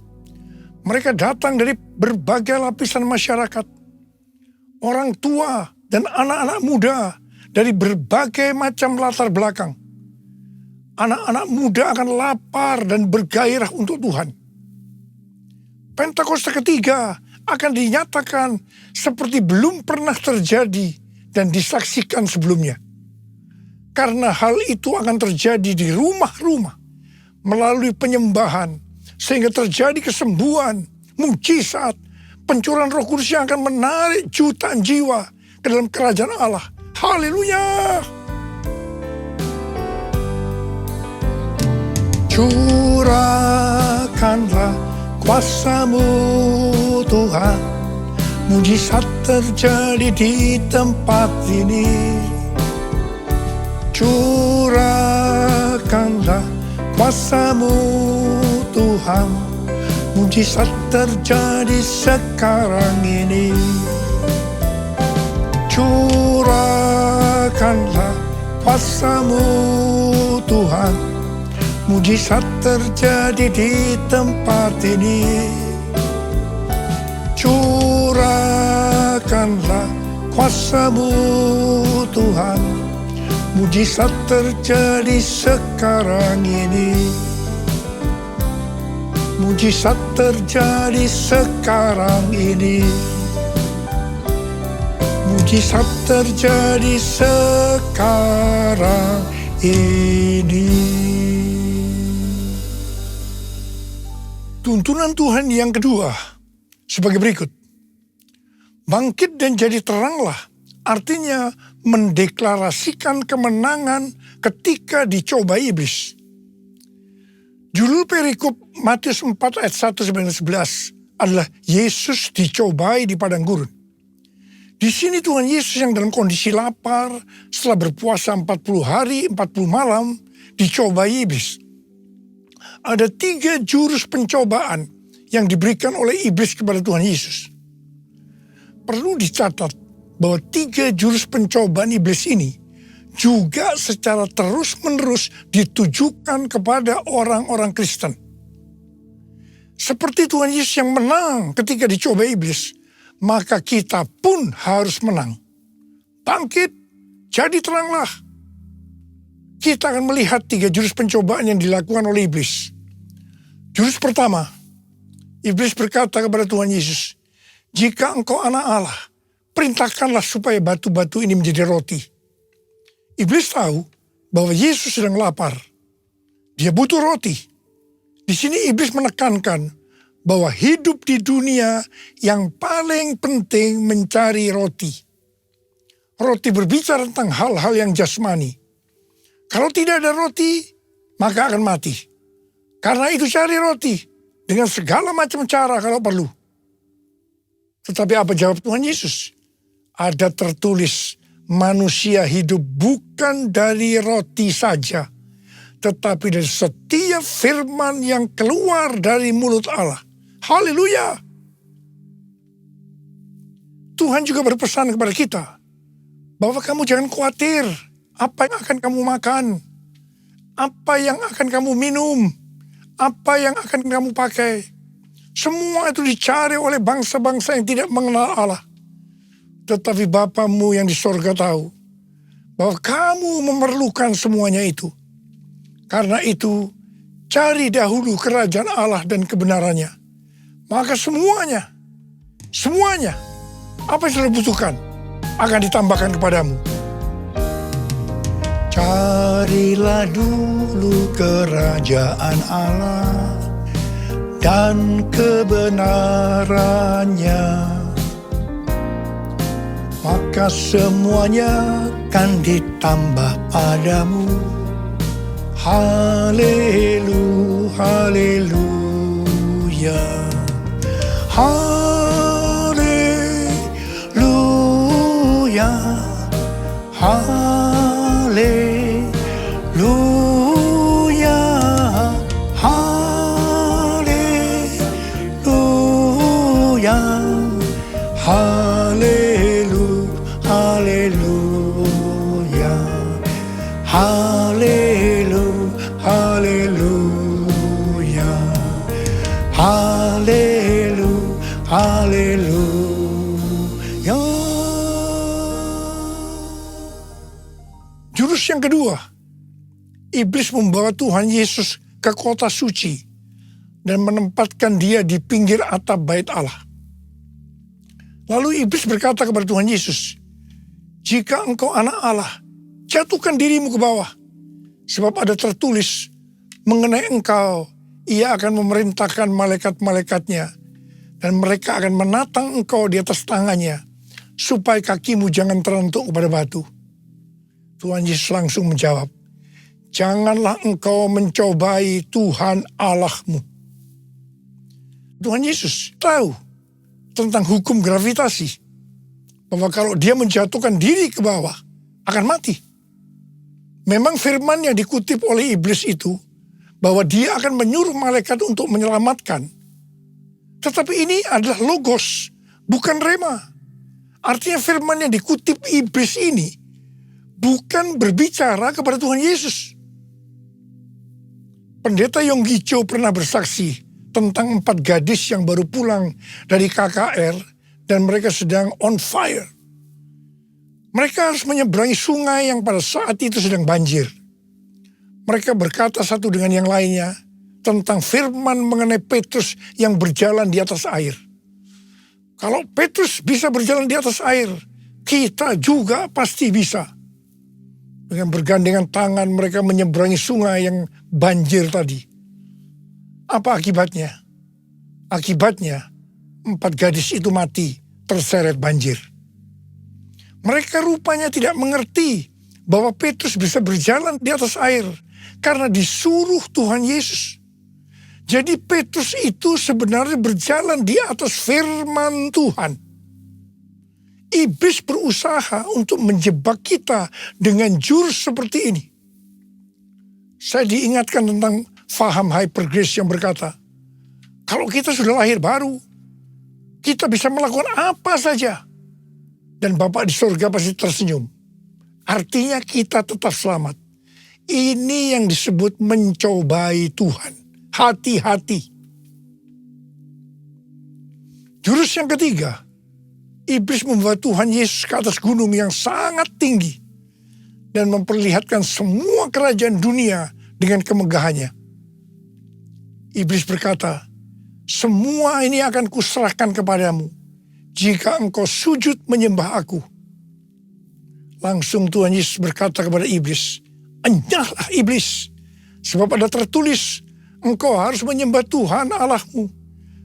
[SPEAKER 5] Mereka datang dari berbagai lapisan masyarakat. Orang tua dan anak-anak muda dari berbagai macam latar belakang. Anak-anak muda akan lapar dan bergairah untuk Tuhan. Pentakosta ketiga akan dinyatakan seperti belum pernah terjadi dan disaksikan sebelumnya. Karena hal itu akan terjadi di rumah-rumah melalui penyembahan, sehingga terjadi kesembuhan, mujizat, pencurahan Roh Kudus yang akan menarik jutaan jiwa ke dalam kerajaan Allah. Haleluya! Curahkanlah kuasa-Mu Tuhan, mujizat terjadi di tempat ini. Curahkanlah kuasa-Mu Tuhan, mujizat terjadi sekarang ini. Curahkanlah kuasa-Mu Tuhan, mujizat terjadi di tempat ini. Curahkanlah kuasa-Mu Tuhan, mujizat terjadi sekarang ini. Mujizat terjadi sekarang ini. Mujizat terjadi sekarang ini. Tuntunan Tuhan yang kedua sebagai berikut. Bangkit dan jadi teranglah, artinya mendeklarasikan kemenangan ketika dicoba iblis. Judul perikop Matius 4 ayat 1-11 adalah Yesus dicobai di padang gurun. Di sini Tuhan Yesus yang dalam kondisi lapar setelah berpuasa 40 hari 40 malam dicobai iblis. Ada 3 jurus pencobaan yang diberikan oleh iblis kepada Tuhan Yesus. Perlu dicatat bahwa 3 jurus pencobaan iblis ini juga secara terus-menerus ditujukan kepada orang-orang Kristen. Seperti Tuhan Yesus yang menang ketika dicoba iblis, maka kita pun harus menang. Bangkit, jadi teranglah. Kita akan melihat 3 jurus pencobaan yang dilakukan oleh iblis. Jurus pertama, iblis berkata kepada Tuhan Yesus, "Jika Engkau anak Allah, perintahkanlah supaya batu-batu ini menjadi roti." Iblis tahu bahwa Yesus sedang lapar. Dia butuh roti. Di sini iblis menekankan bahwa hidup di dunia yang paling penting mencari roti. Roti berbicara tentang hal-hal yang jasmani. Kalau tidak ada roti, maka akan mati. Karena itu cari roti dengan segala macam cara kalau perlu. Tetapi apa jawab Tuhan Yesus? Ada tertulis, manusia hidup bukan dari roti saja, tetapi dari setiap firman yang keluar dari mulut Allah. Haleluya! Tuhan juga berpesan kepada kita bahwa kamu jangan khawatir apa yang akan kamu makan, apa yang akan kamu minum, apa yang akan kamu pakai. Semua itu dicari oleh bangsa-bangsa yang tidak mengenal Allah. Tetapi Bapamu yang di sorga tahu bahwa kamu memerlukan semuanya itu. Karena itu, cari dahulu kerajaan Allah dan kebenarannya. Maka semuanya, apa yang sudah butuhkan akan ditambahkan kepadamu. Carilah dulu kerajaan Allah dan kebenarannya, maka semuanya akan ditambah padamu. Haleluya, haleluya, haleluya, haleluya, haleluya, haleluya, haleluya, haleluya. Jurus yang kedua, iblis membawa Tuhan Yesus ke kota suci dan menempatkan dia di pinggir atap bait Allah. Lalu iblis berkata kepada Tuhan Yesus, "Jika Engkau anak Allah, jatuhkan dirimu ke bawah. Sebab ada tertulis mengenai Engkau, Ia akan memerintahkan malaikat-malaikatnya, dan mereka akan menatang Engkau di atas tangannya, supaya kakimu jangan terentuk kepada batu." Tuhan Yesus langsung menjawab, "Janganlah engkau mencobai Tuhan Allahmu." Tuhan Yesus tahu tentang hukum gravitasi, bahwa kalau dia menjatuhkan diri ke bawah, akan mati. Memang firman yang dikutip oleh iblis itu, bahwa dia akan menyuruh malaikat untuk menyelamatkan. Tetapi ini adalah logos, bukan rema. Artinya firman yang dikutip iblis ini bukan berbicara kepada Tuhan Yesus. Pendeta Yonggi Cho pernah bersaksi tentang 4 gadis yang baru pulang dari KKR dan mereka sedang on fire. Mereka harus menyeberangi sungai yang pada saat itu sedang banjir. Mereka berkata satu dengan yang lainnya tentang firman mengenai Petrus yang berjalan di atas air. Kalau Petrus bisa berjalan di atas air, kita juga pasti bisa. Dengan bergandengan tangan mereka menyeberangi sungai yang banjir tadi. Apa akibatnya? Akibatnya 4 gadis itu mati terseret banjir. Mereka rupanya tidak mengerti bahwa Petrus bisa berjalan di atas air karena disuruh Tuhan Yesus. Jadi Petrus itu sebenarnya berjalan di atas firman Tuhan. Iblis berusaha untuk menjebak kita dengan jurus seperti ini. Saya diingatkan tentang faham hyper grace yang berkata, kalau kita sudah lahir baru, kita bisa melakukan apa saja. Dan Bapa di surga pasti tersenyum. Artinya kita tetap selamat. Ini yang disebut mencobai Tuhan. Hati-hati. Jurus yang ketiga, iblis membawa Tuhan Yesus ke atas gunung yang sangat tinggi dan memperlihatkan semua kerajaan dunia dengan kemegahannya. Iblis berkata, semua ini akan kuserahkan kepadamu jika engkau sujud menyembah aku. Langsung Tuhan Yesus berkata kepada iblis, enyahlah iblis, sebab ada tertulis, engkau harus menyembah Tuhan Allahmu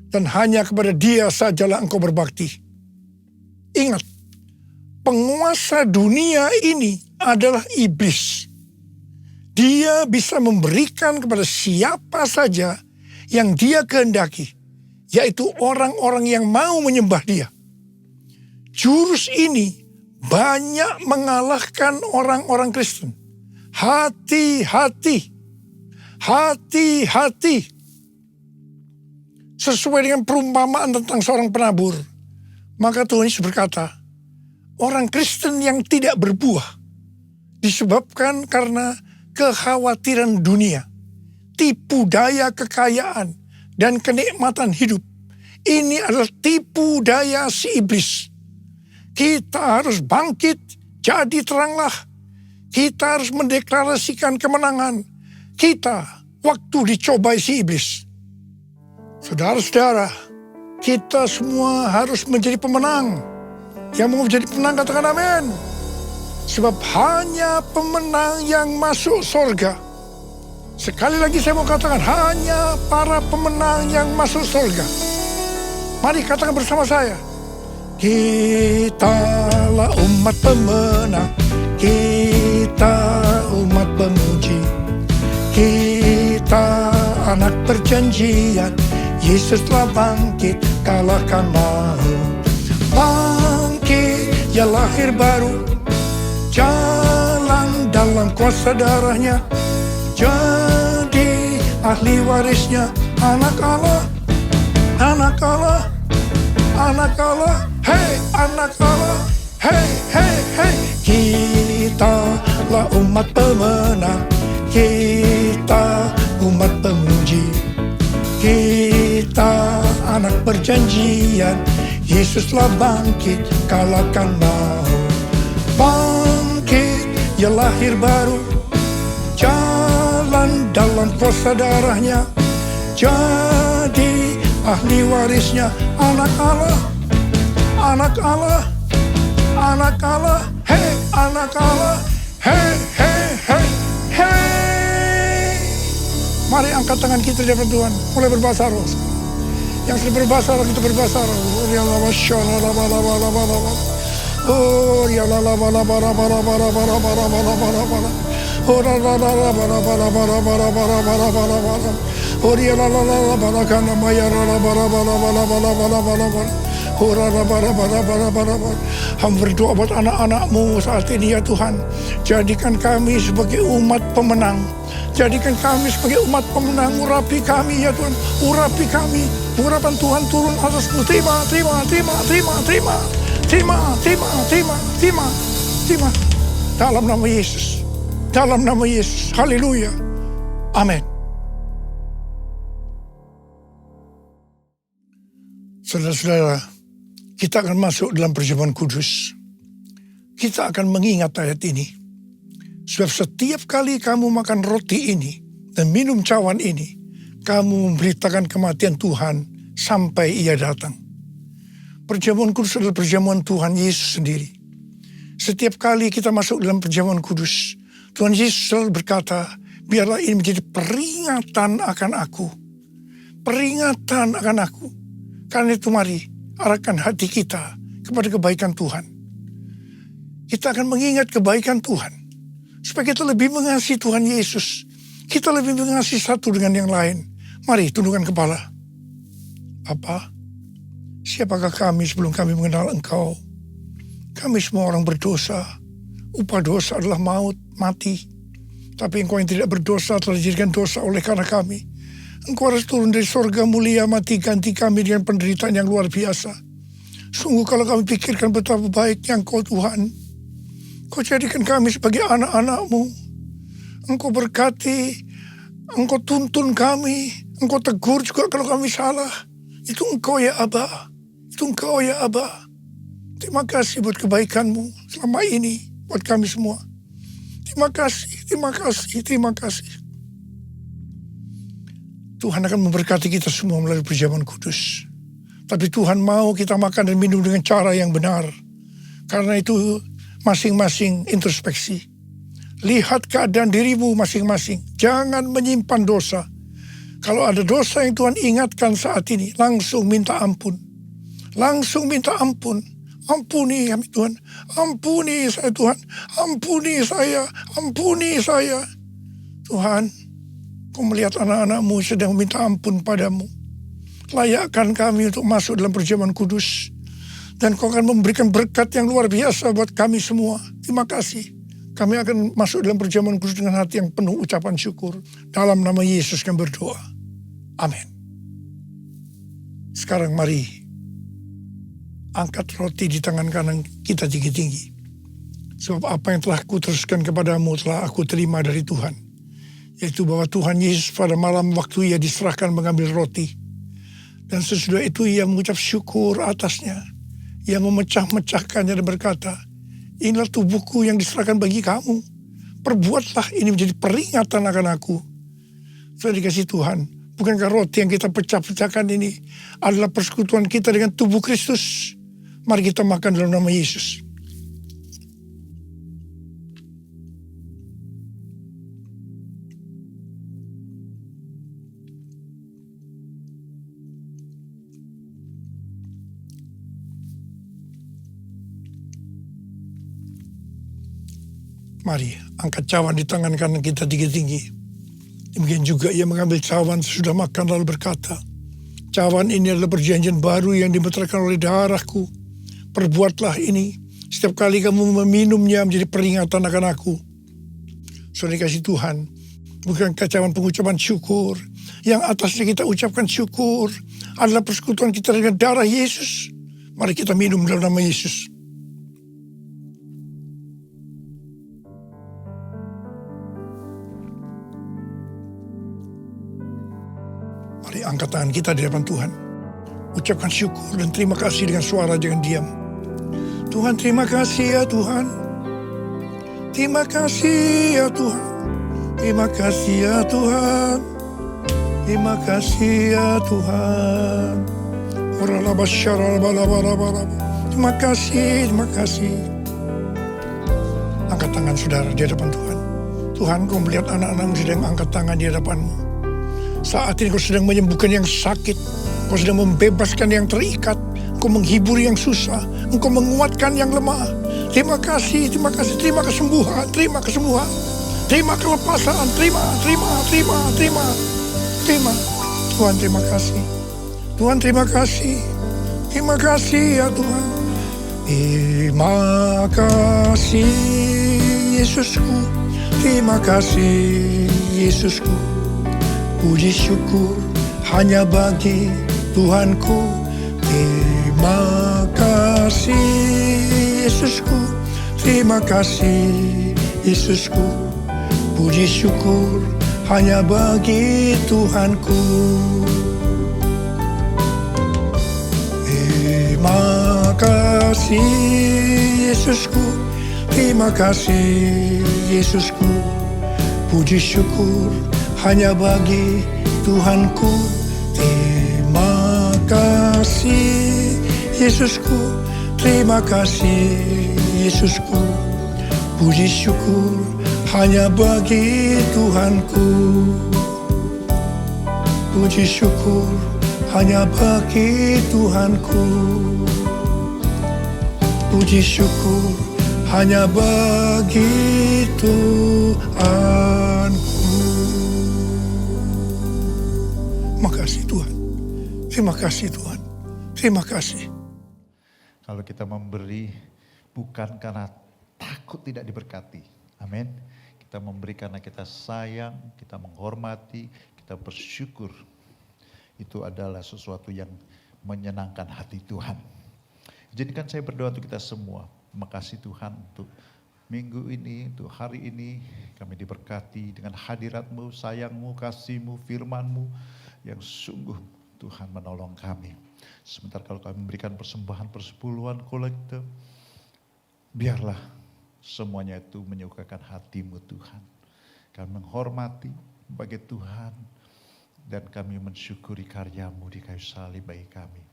[SPEAKER 5] dan hanya kepada Dia sajalah engkau berbakti. Ingat, penguasa dunia ini adalah iblis. Dia bisa memberikan kepada siapa saja yang dia kehendaki, yaitu orang-orang yang mau menyembah dia. Jurus ini banyak mengalahkan orang-orang Kristen. Hati-hati, hati-hati. Sesuai dengan perumpamaan tentang seorang penabur, maka Tuhan Yesus berkata, orang Kristen yang tidak berbuah disebabkan karena kekhawatiran dunia, tipu daya kekayaan, dan kenikmatan hidup. Ini adalah tipu daya si iblis. Kita harus bangkit, jadi teranglah. Kita harus mendeklarasikan kemenangan. Kita waktu dicobai si iblis. Saudara-saudara, kita semua harus menjadi pemenang. Yang mau menjadi pemenang katakan amin. Sebab hanya pemenang yang masuk surga. Sekali lagi saya mau katakan, hanya para pemenang yang masuk surga. Mari katakan bersama saya. Kitalah umat pemenang, kita umat pemuji, kita anak perjanjian, Yesus telah bangkit, kalahkan maut. Bangkit, ya lahir baru, jalan dalam kuasa darahnya, jadi ahli warisnya, anak Allah, anak Allah, anak Allah, hei anak Allah, hei hei hei. Kitalah umat pemenang, kita umat pemuji, kita anak perjanjian, Yesus telah bangkit, kalahkan maut. Bangkit, ya lahir baru, jalan dalam kuasa darahnya, jadi ahli warisnya, anak Allah, anak Allah, anak Allah, hei anak Allah, hei hei hei hei. Mari angkat tangan kita di hadapan Tuhan, mulai berbahasa roh. Yang sudah berbahasa roh, kita berbahasa roh. Oh ya la la la bara bara bara bara bara bara bara bara. Oh la la la la bara bara bara bara bara bara bara bara. Oh ya la la la bara kana maya la bara bara bara bara bara bara bara. Oh la la bara bara bara bara bara. Hamba berdoa buat anak-anak-Mu saat ini ya Tuhan. Jadikan kami sebagai umat pemenang. Jadikan kami sebagai umat pemenang. Urapi kami ya Tuhan. Urapi kami. Urapan Tuhan turun atasmu. Terima. Dalam nama Yesus. Dalam nama Yesus. Haleluya. Amin. Saudara-saudara, kita akan masuk dalam perjamuan kudus. Kita akan mengingat ayat ini. Sebab setiap kali kamu makan roti ini dan minum cawan ini, kamu memberitakan kematian Tuhan sampai Ia datang. Perjamuan kudus adalah perjamuan Tuhan Yesus sendiri. Setiap kali kita masuk dalam perjamuan kudus, Tuhan Yesus selalu berkata, biarlah ini menjadi peringatan akan aku. Peringatan akan aku. Karena itu mari arahkan hati kita kepada kebaikan Tuhan. Kita akan mengingat kebaikan Tuhan. Supaya kita lebih mengasihi Tuhan Yesus. Kita lebih mengasihi satu dengan yang lain. Mari tundukkan kepala. Bapa, siapakah kami sebelum kami mengenal Engkau? Kami semua orang berdosa. Upah dosa adalah maut, mati. Tapi Engkau yang tidak berdosa telah dijadikan dosa oleh karena kami. Engkau harus turun dari sorga mulia, mati ganti kami dengan penderitaan yang luar biasa. Sungguh kalau kami pikirkan betapa baiknya Engkau Tuhan. Engkau jadikan kami sebagai anak-anak-Mu. Engkau berkati, Engkau tuntun kami, Engkau tegur juga kalau kami salah. Itu Engkau ya Aba, itu Engkau ya Aba. Terima kasih buat kebaikan-Mu selama ini buat kami semua. Terima kasih. Tuhan akan memberkati kita semua melalui perjamuan kudus. Tapi Tuhan mau kita makan dan minum dengan cara yang benar. Karena itu masing-masing introspeksi. Lihat keadaan dirimu masing-masing. Jangan menyimpan dosa. Kalau ada dosa yang Tuhan ingatkan saat ini, langsung minta ampun. Langsung minta ampun. Ampuni kami Tuhan. Ampuni saya Tuhan. Ampuni saya. Ampuni saya. Tuhan, Kau melihat anak-anak-Mu sedang meminta ampun padamu. Layakkan kami untuk masuk dalam perjamuan kudus. Dan Kau akan memberikan berkat yang luar biasa buat kami semua. Terima kasih. Kami akan masuk dalam perjamuan kudus dengan hati yang penuh ucapan syukur. Dalam nama Yesus kami berdoa. Amin. Sekarang mari angkat roti di tangan kanan kita tinggi-tinggi. Sebab apa yang telah kuteruskan kepadamu telah aku terima dari Tuhan. Yaitu bahwa Tuhan Yesus pada malam waktu Ia diserahkan mengambil roti. Dan sesudah itu Ia mengucap syukur atasnya. Ia memecah-mecahkannya dan berkata, inilah tubuhku yang diserahkan bagi kamu. Perbuatlah ini menjadi peringatan akan aku. Sudah dikasih Tuhan. Bukankah roti yang kita pecah-pecahkan ini adalah persekutuan kita dengan tubuh Kristus? Mari kita makan dalam nama Yesus. Mari angkat cawan di tangan kanan kita tinggi-tinggi. Demikian juga Ia mengambil cawan sesudah makan lalu berkata, cawan ini adalah perjanjian baru yang dimeteraikan oleh darahku. Perbuatlah ini setiap kali kamu meminumnya menjadi peringatan akan aku. Saudara dikasih Tuhan, bukankah cawan pengucapan syukur yang atasnya kita ucapkan syukur adalah persekutuan kita dengan darah Yesus. Mari kita minum dalam nama Yesus. Angkat tangan kita di hadapan Tuhan. Ucapkan syukur dan terima kasih dengan suara jangan diam. Tuhan terima kasih ya Tuhan. Terima kasih ya Tuhan. Terima kasih ya Tuhan. Terima kasih ya Tuhan. Terima kasih, terima kasih. Angkat tangan saudara di hadapan Tuhan. Tuhan, Kau melihat anak-anak-Mu sedang angkat tangan di hadapan-Mu. Saat ini Kau sedang menyembuhkan yang sakit. Kau sedang membebaskan yang terikat. Kau menghibur yang susah. Engkau menguatkan yang lemah. Terima kasih, terima kasih. Terima kesembuhan, terima kesembuhan. Terima kelepasan, terima. Tuhan terima kasih. Tuhan terima kasih. Terima kasih ya Tuhan. Terima kasih Yesusku. Terima kasih Yesusku. Puji syukur hanya bagi Tuhanku. Terima kasih Yesusku. Terima kasih Yesusku. Puji syukur hanya bagi Tuhanku. Terima kasih Yesusku. Terima kasih Yesusku. Puji syukur hanya bagi Tuhanku. Terima kasih Yesusku. Terima kasih Yesusku. Puji syukur hanya bagi Tuhanku. Puji syukur hanya bagi Tuhanku. Puji syukur hanya bagi Tuhanku. Makasih Tuhan. Terima kasih Tuhan. Terima kasih.
[SPEAKER 6] Kalau kita memberi bukan karena takut tidak diberkati. Amin. Kita memberi karena kita sayang, kita menghormati, kita bersyukur. Itu adalah sesuatu yang menyenangkan hati Tuhan. Jadi kan saya berdoa untuk kita semua. Makasih Tuhan untuk minggu ini, untuk hari ini kami diberkati dengan hadirat-Mu, sayang-Mu, kasih-Mu, firman-Mu yang sungguh Tuhan menolong kami. Sebentar kalau kami memberikan persembahan persepuluhan kolekte, biarlah semuanya itu menyukakan hati-Mu Tuhan. Kami menghormati bagi Tuhan dan kami mensyukuri karya-Mu di kayu salib bagi kami.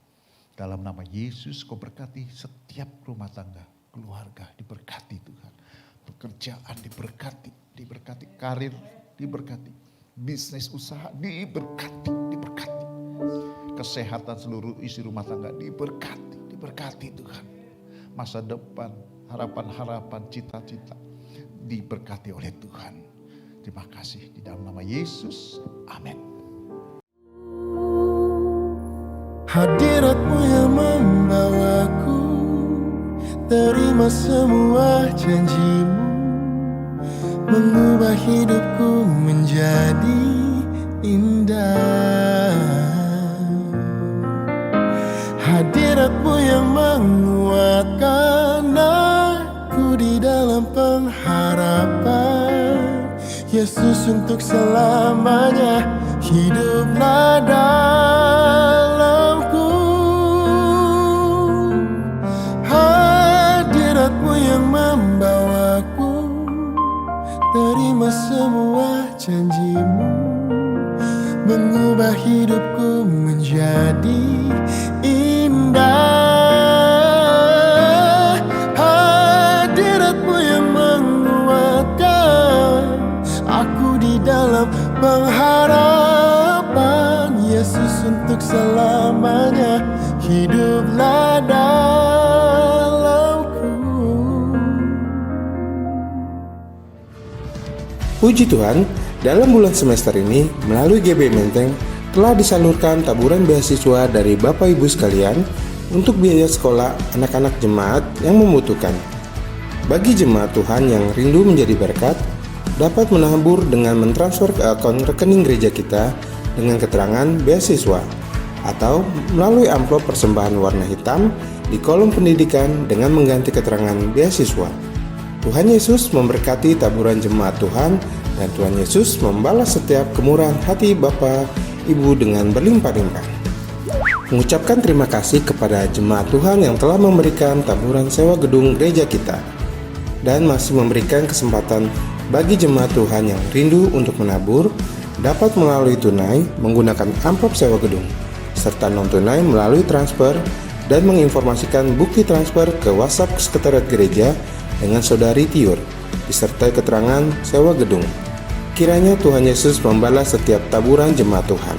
[SPEAKER 6] Dalam nama Yesus Kau berkati setiap rumah tangga, keluarga diberkati Tuhan. Pekerjaan diberkati, karir diberkati, bisnis usaha diberkati. Kesehatan seluruh isi rumah tangga diberkati Tuhan. Masa depan, harapan-harapan, cita-cita diberkati oleh Tuhan. Terima kasih di dalam nama Yesus. Amin.
[SPEAKER 7] Hadirat-Mu yang membawaku, terima semua janji-Mu, mengubah hidupku menjadi indah. Hadirat-Mu yang menguatkan aku di dalam pengharapan. Yesus untuk selamanya hiduplah dalamku. Hadirat-Mu yang membawaku, terima semua janji-Mu, mengubah hidupku menjadi indah. Hadirat-Mu yang menguatkan aku di dalam pengharapan. Yesus untuk selamanya hiduplah dalamku.
[SPEAKER 8] Puji Tuhan, dalam bulan semester ini melalui GB Menteng telah disalurkan taburan beasiswa dari Bapak Ibu sekalian untuk biaya sekolah anak-anak jemaat yang membutuhkan. Bagi jemaat Tuhan yang rindu menjadi berkat, dapat menabur dengan mentransfer ke akun rekening gereja kita dengan keterangan beasiswa atau melalui amplop persembahan warna hitam di kolom pendidikan dengan mengganti keterangan beasiswa. Tuhan Yesus memberkati taburan jemaat Tuhan dan Tuhan Yesus membalas setiap kemurahan hati Bapa Ibu dengan berlimpah-limpah. Mengucapkan terima kasih kepada jemaat Tuhan yang telah memberikan taburan sewa gedung gereja kita dan masih memberikan kesempatan bagi jemaat Tuhan yang rindu untuk menabur dapat melalui tunai menggunakan amplop sewa gedung serta non-tunai melalui transfer dan menginformasikan bukti transfer ke WhatsApp Sekretariat Gereja dengan Saudari Tiur disertai keterangan sewa gedung. Kiranya Tuhan Yesus membalas setiap taburan jemaat Tuhan.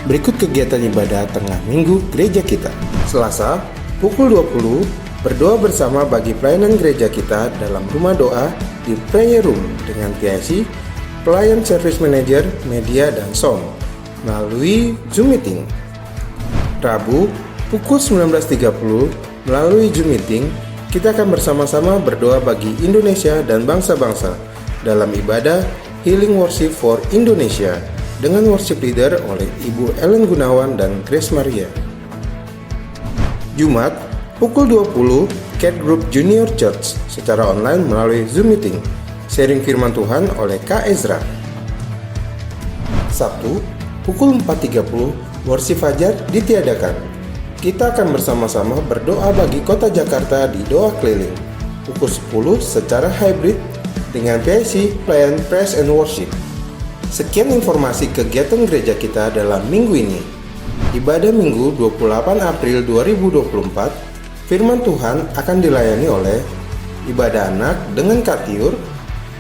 [SPEAKER 8] Berikut kegiatan ibadah tengah minggu gereja kita. Selasa, pukul 20, berdoa bersama bagi pelayanan gereja kita dalam rumah doa di prayer room dengan PIC, pelayan service manager, media, dan sound melalui Zoom meeting. Rabu, pukul 19.30, melalui Zoom meeting, kita akan bersama-sama berdoa bagi Indonesia dan bangsa-bangsa dalam ibadah Healing Worship for Indonesia dengan worship leader oleh Ibu Ellen Gunawan dan Grace Maria. Jumat, pukul 20, Cat Group Junior Church secara online melalui Zoom Meeting, sharing firman Tuhan oleh Kak Ezra. Sabtu, pukul 4.30, worship fajar ditiadakan. Kita akan bersama-sama berdoa bagi kota Jakarta di doa keliling. Pukul 10 secara hybrid dengan PIC, Pelayan Praise and Worship. Sekian informasi kegiatan gereja kita dalam minggu ini. Ibadah Minggu 28 April 2024, firman Tuhan akan dilayani oleh ibadah anak dengan Katiur,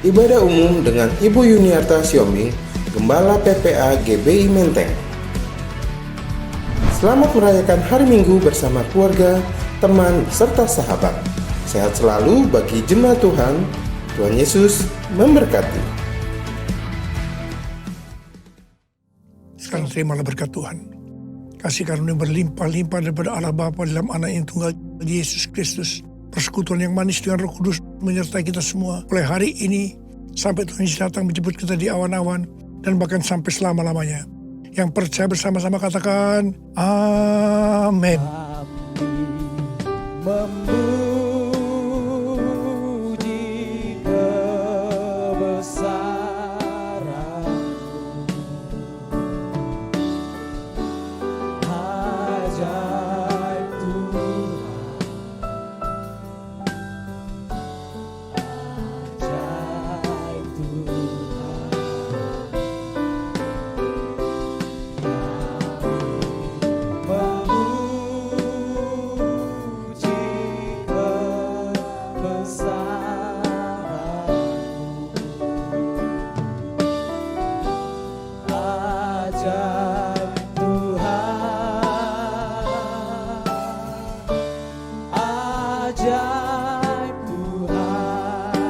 [SPEAKER 8] ibadah umum dengan Ibu Yuniarta Siombing, Gembala PPA GBI Menteng. Selamat merayakan hari Minggu bersama keluarga, teman, serta sahabat. Sehat selalu bagi jemaat Tuhan. Tuhan Yesus memberkati.
[SPEAKER 5] Sekarang terimalah berkat Tuhan. Kasih karunia berlimpah-limpah daripada Allah Bapa dalam anak yang tunggal Yesus Kristus. Persekutuan yang manis dengan Roh Kudus menyertai kita semua. Mulai hari ini sampai Tuhan Yesus datang menjemput kita di awan-awan dan bahkan sampai selama-lamanya. Yang percaya bersama-sama katakan amin.
[SPEAKER 4] Memuji kebesaran ajaib Tuhan, ajaib Tuhan. Memuji kebesaran ajaib Tuhan, ajaib Tuhan,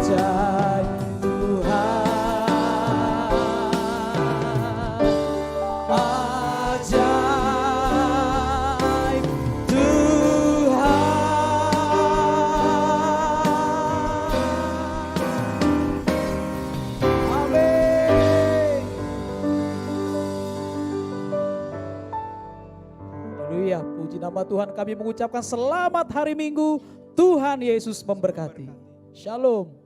[SPEAKER 4] ajaib Tuhan, ajaib Tuhan. Amin. Haleluya, puji nama Tuhan. Kami mengucapkan selamat hari Minggu. Tuhan Yesus memberkati. Shalom.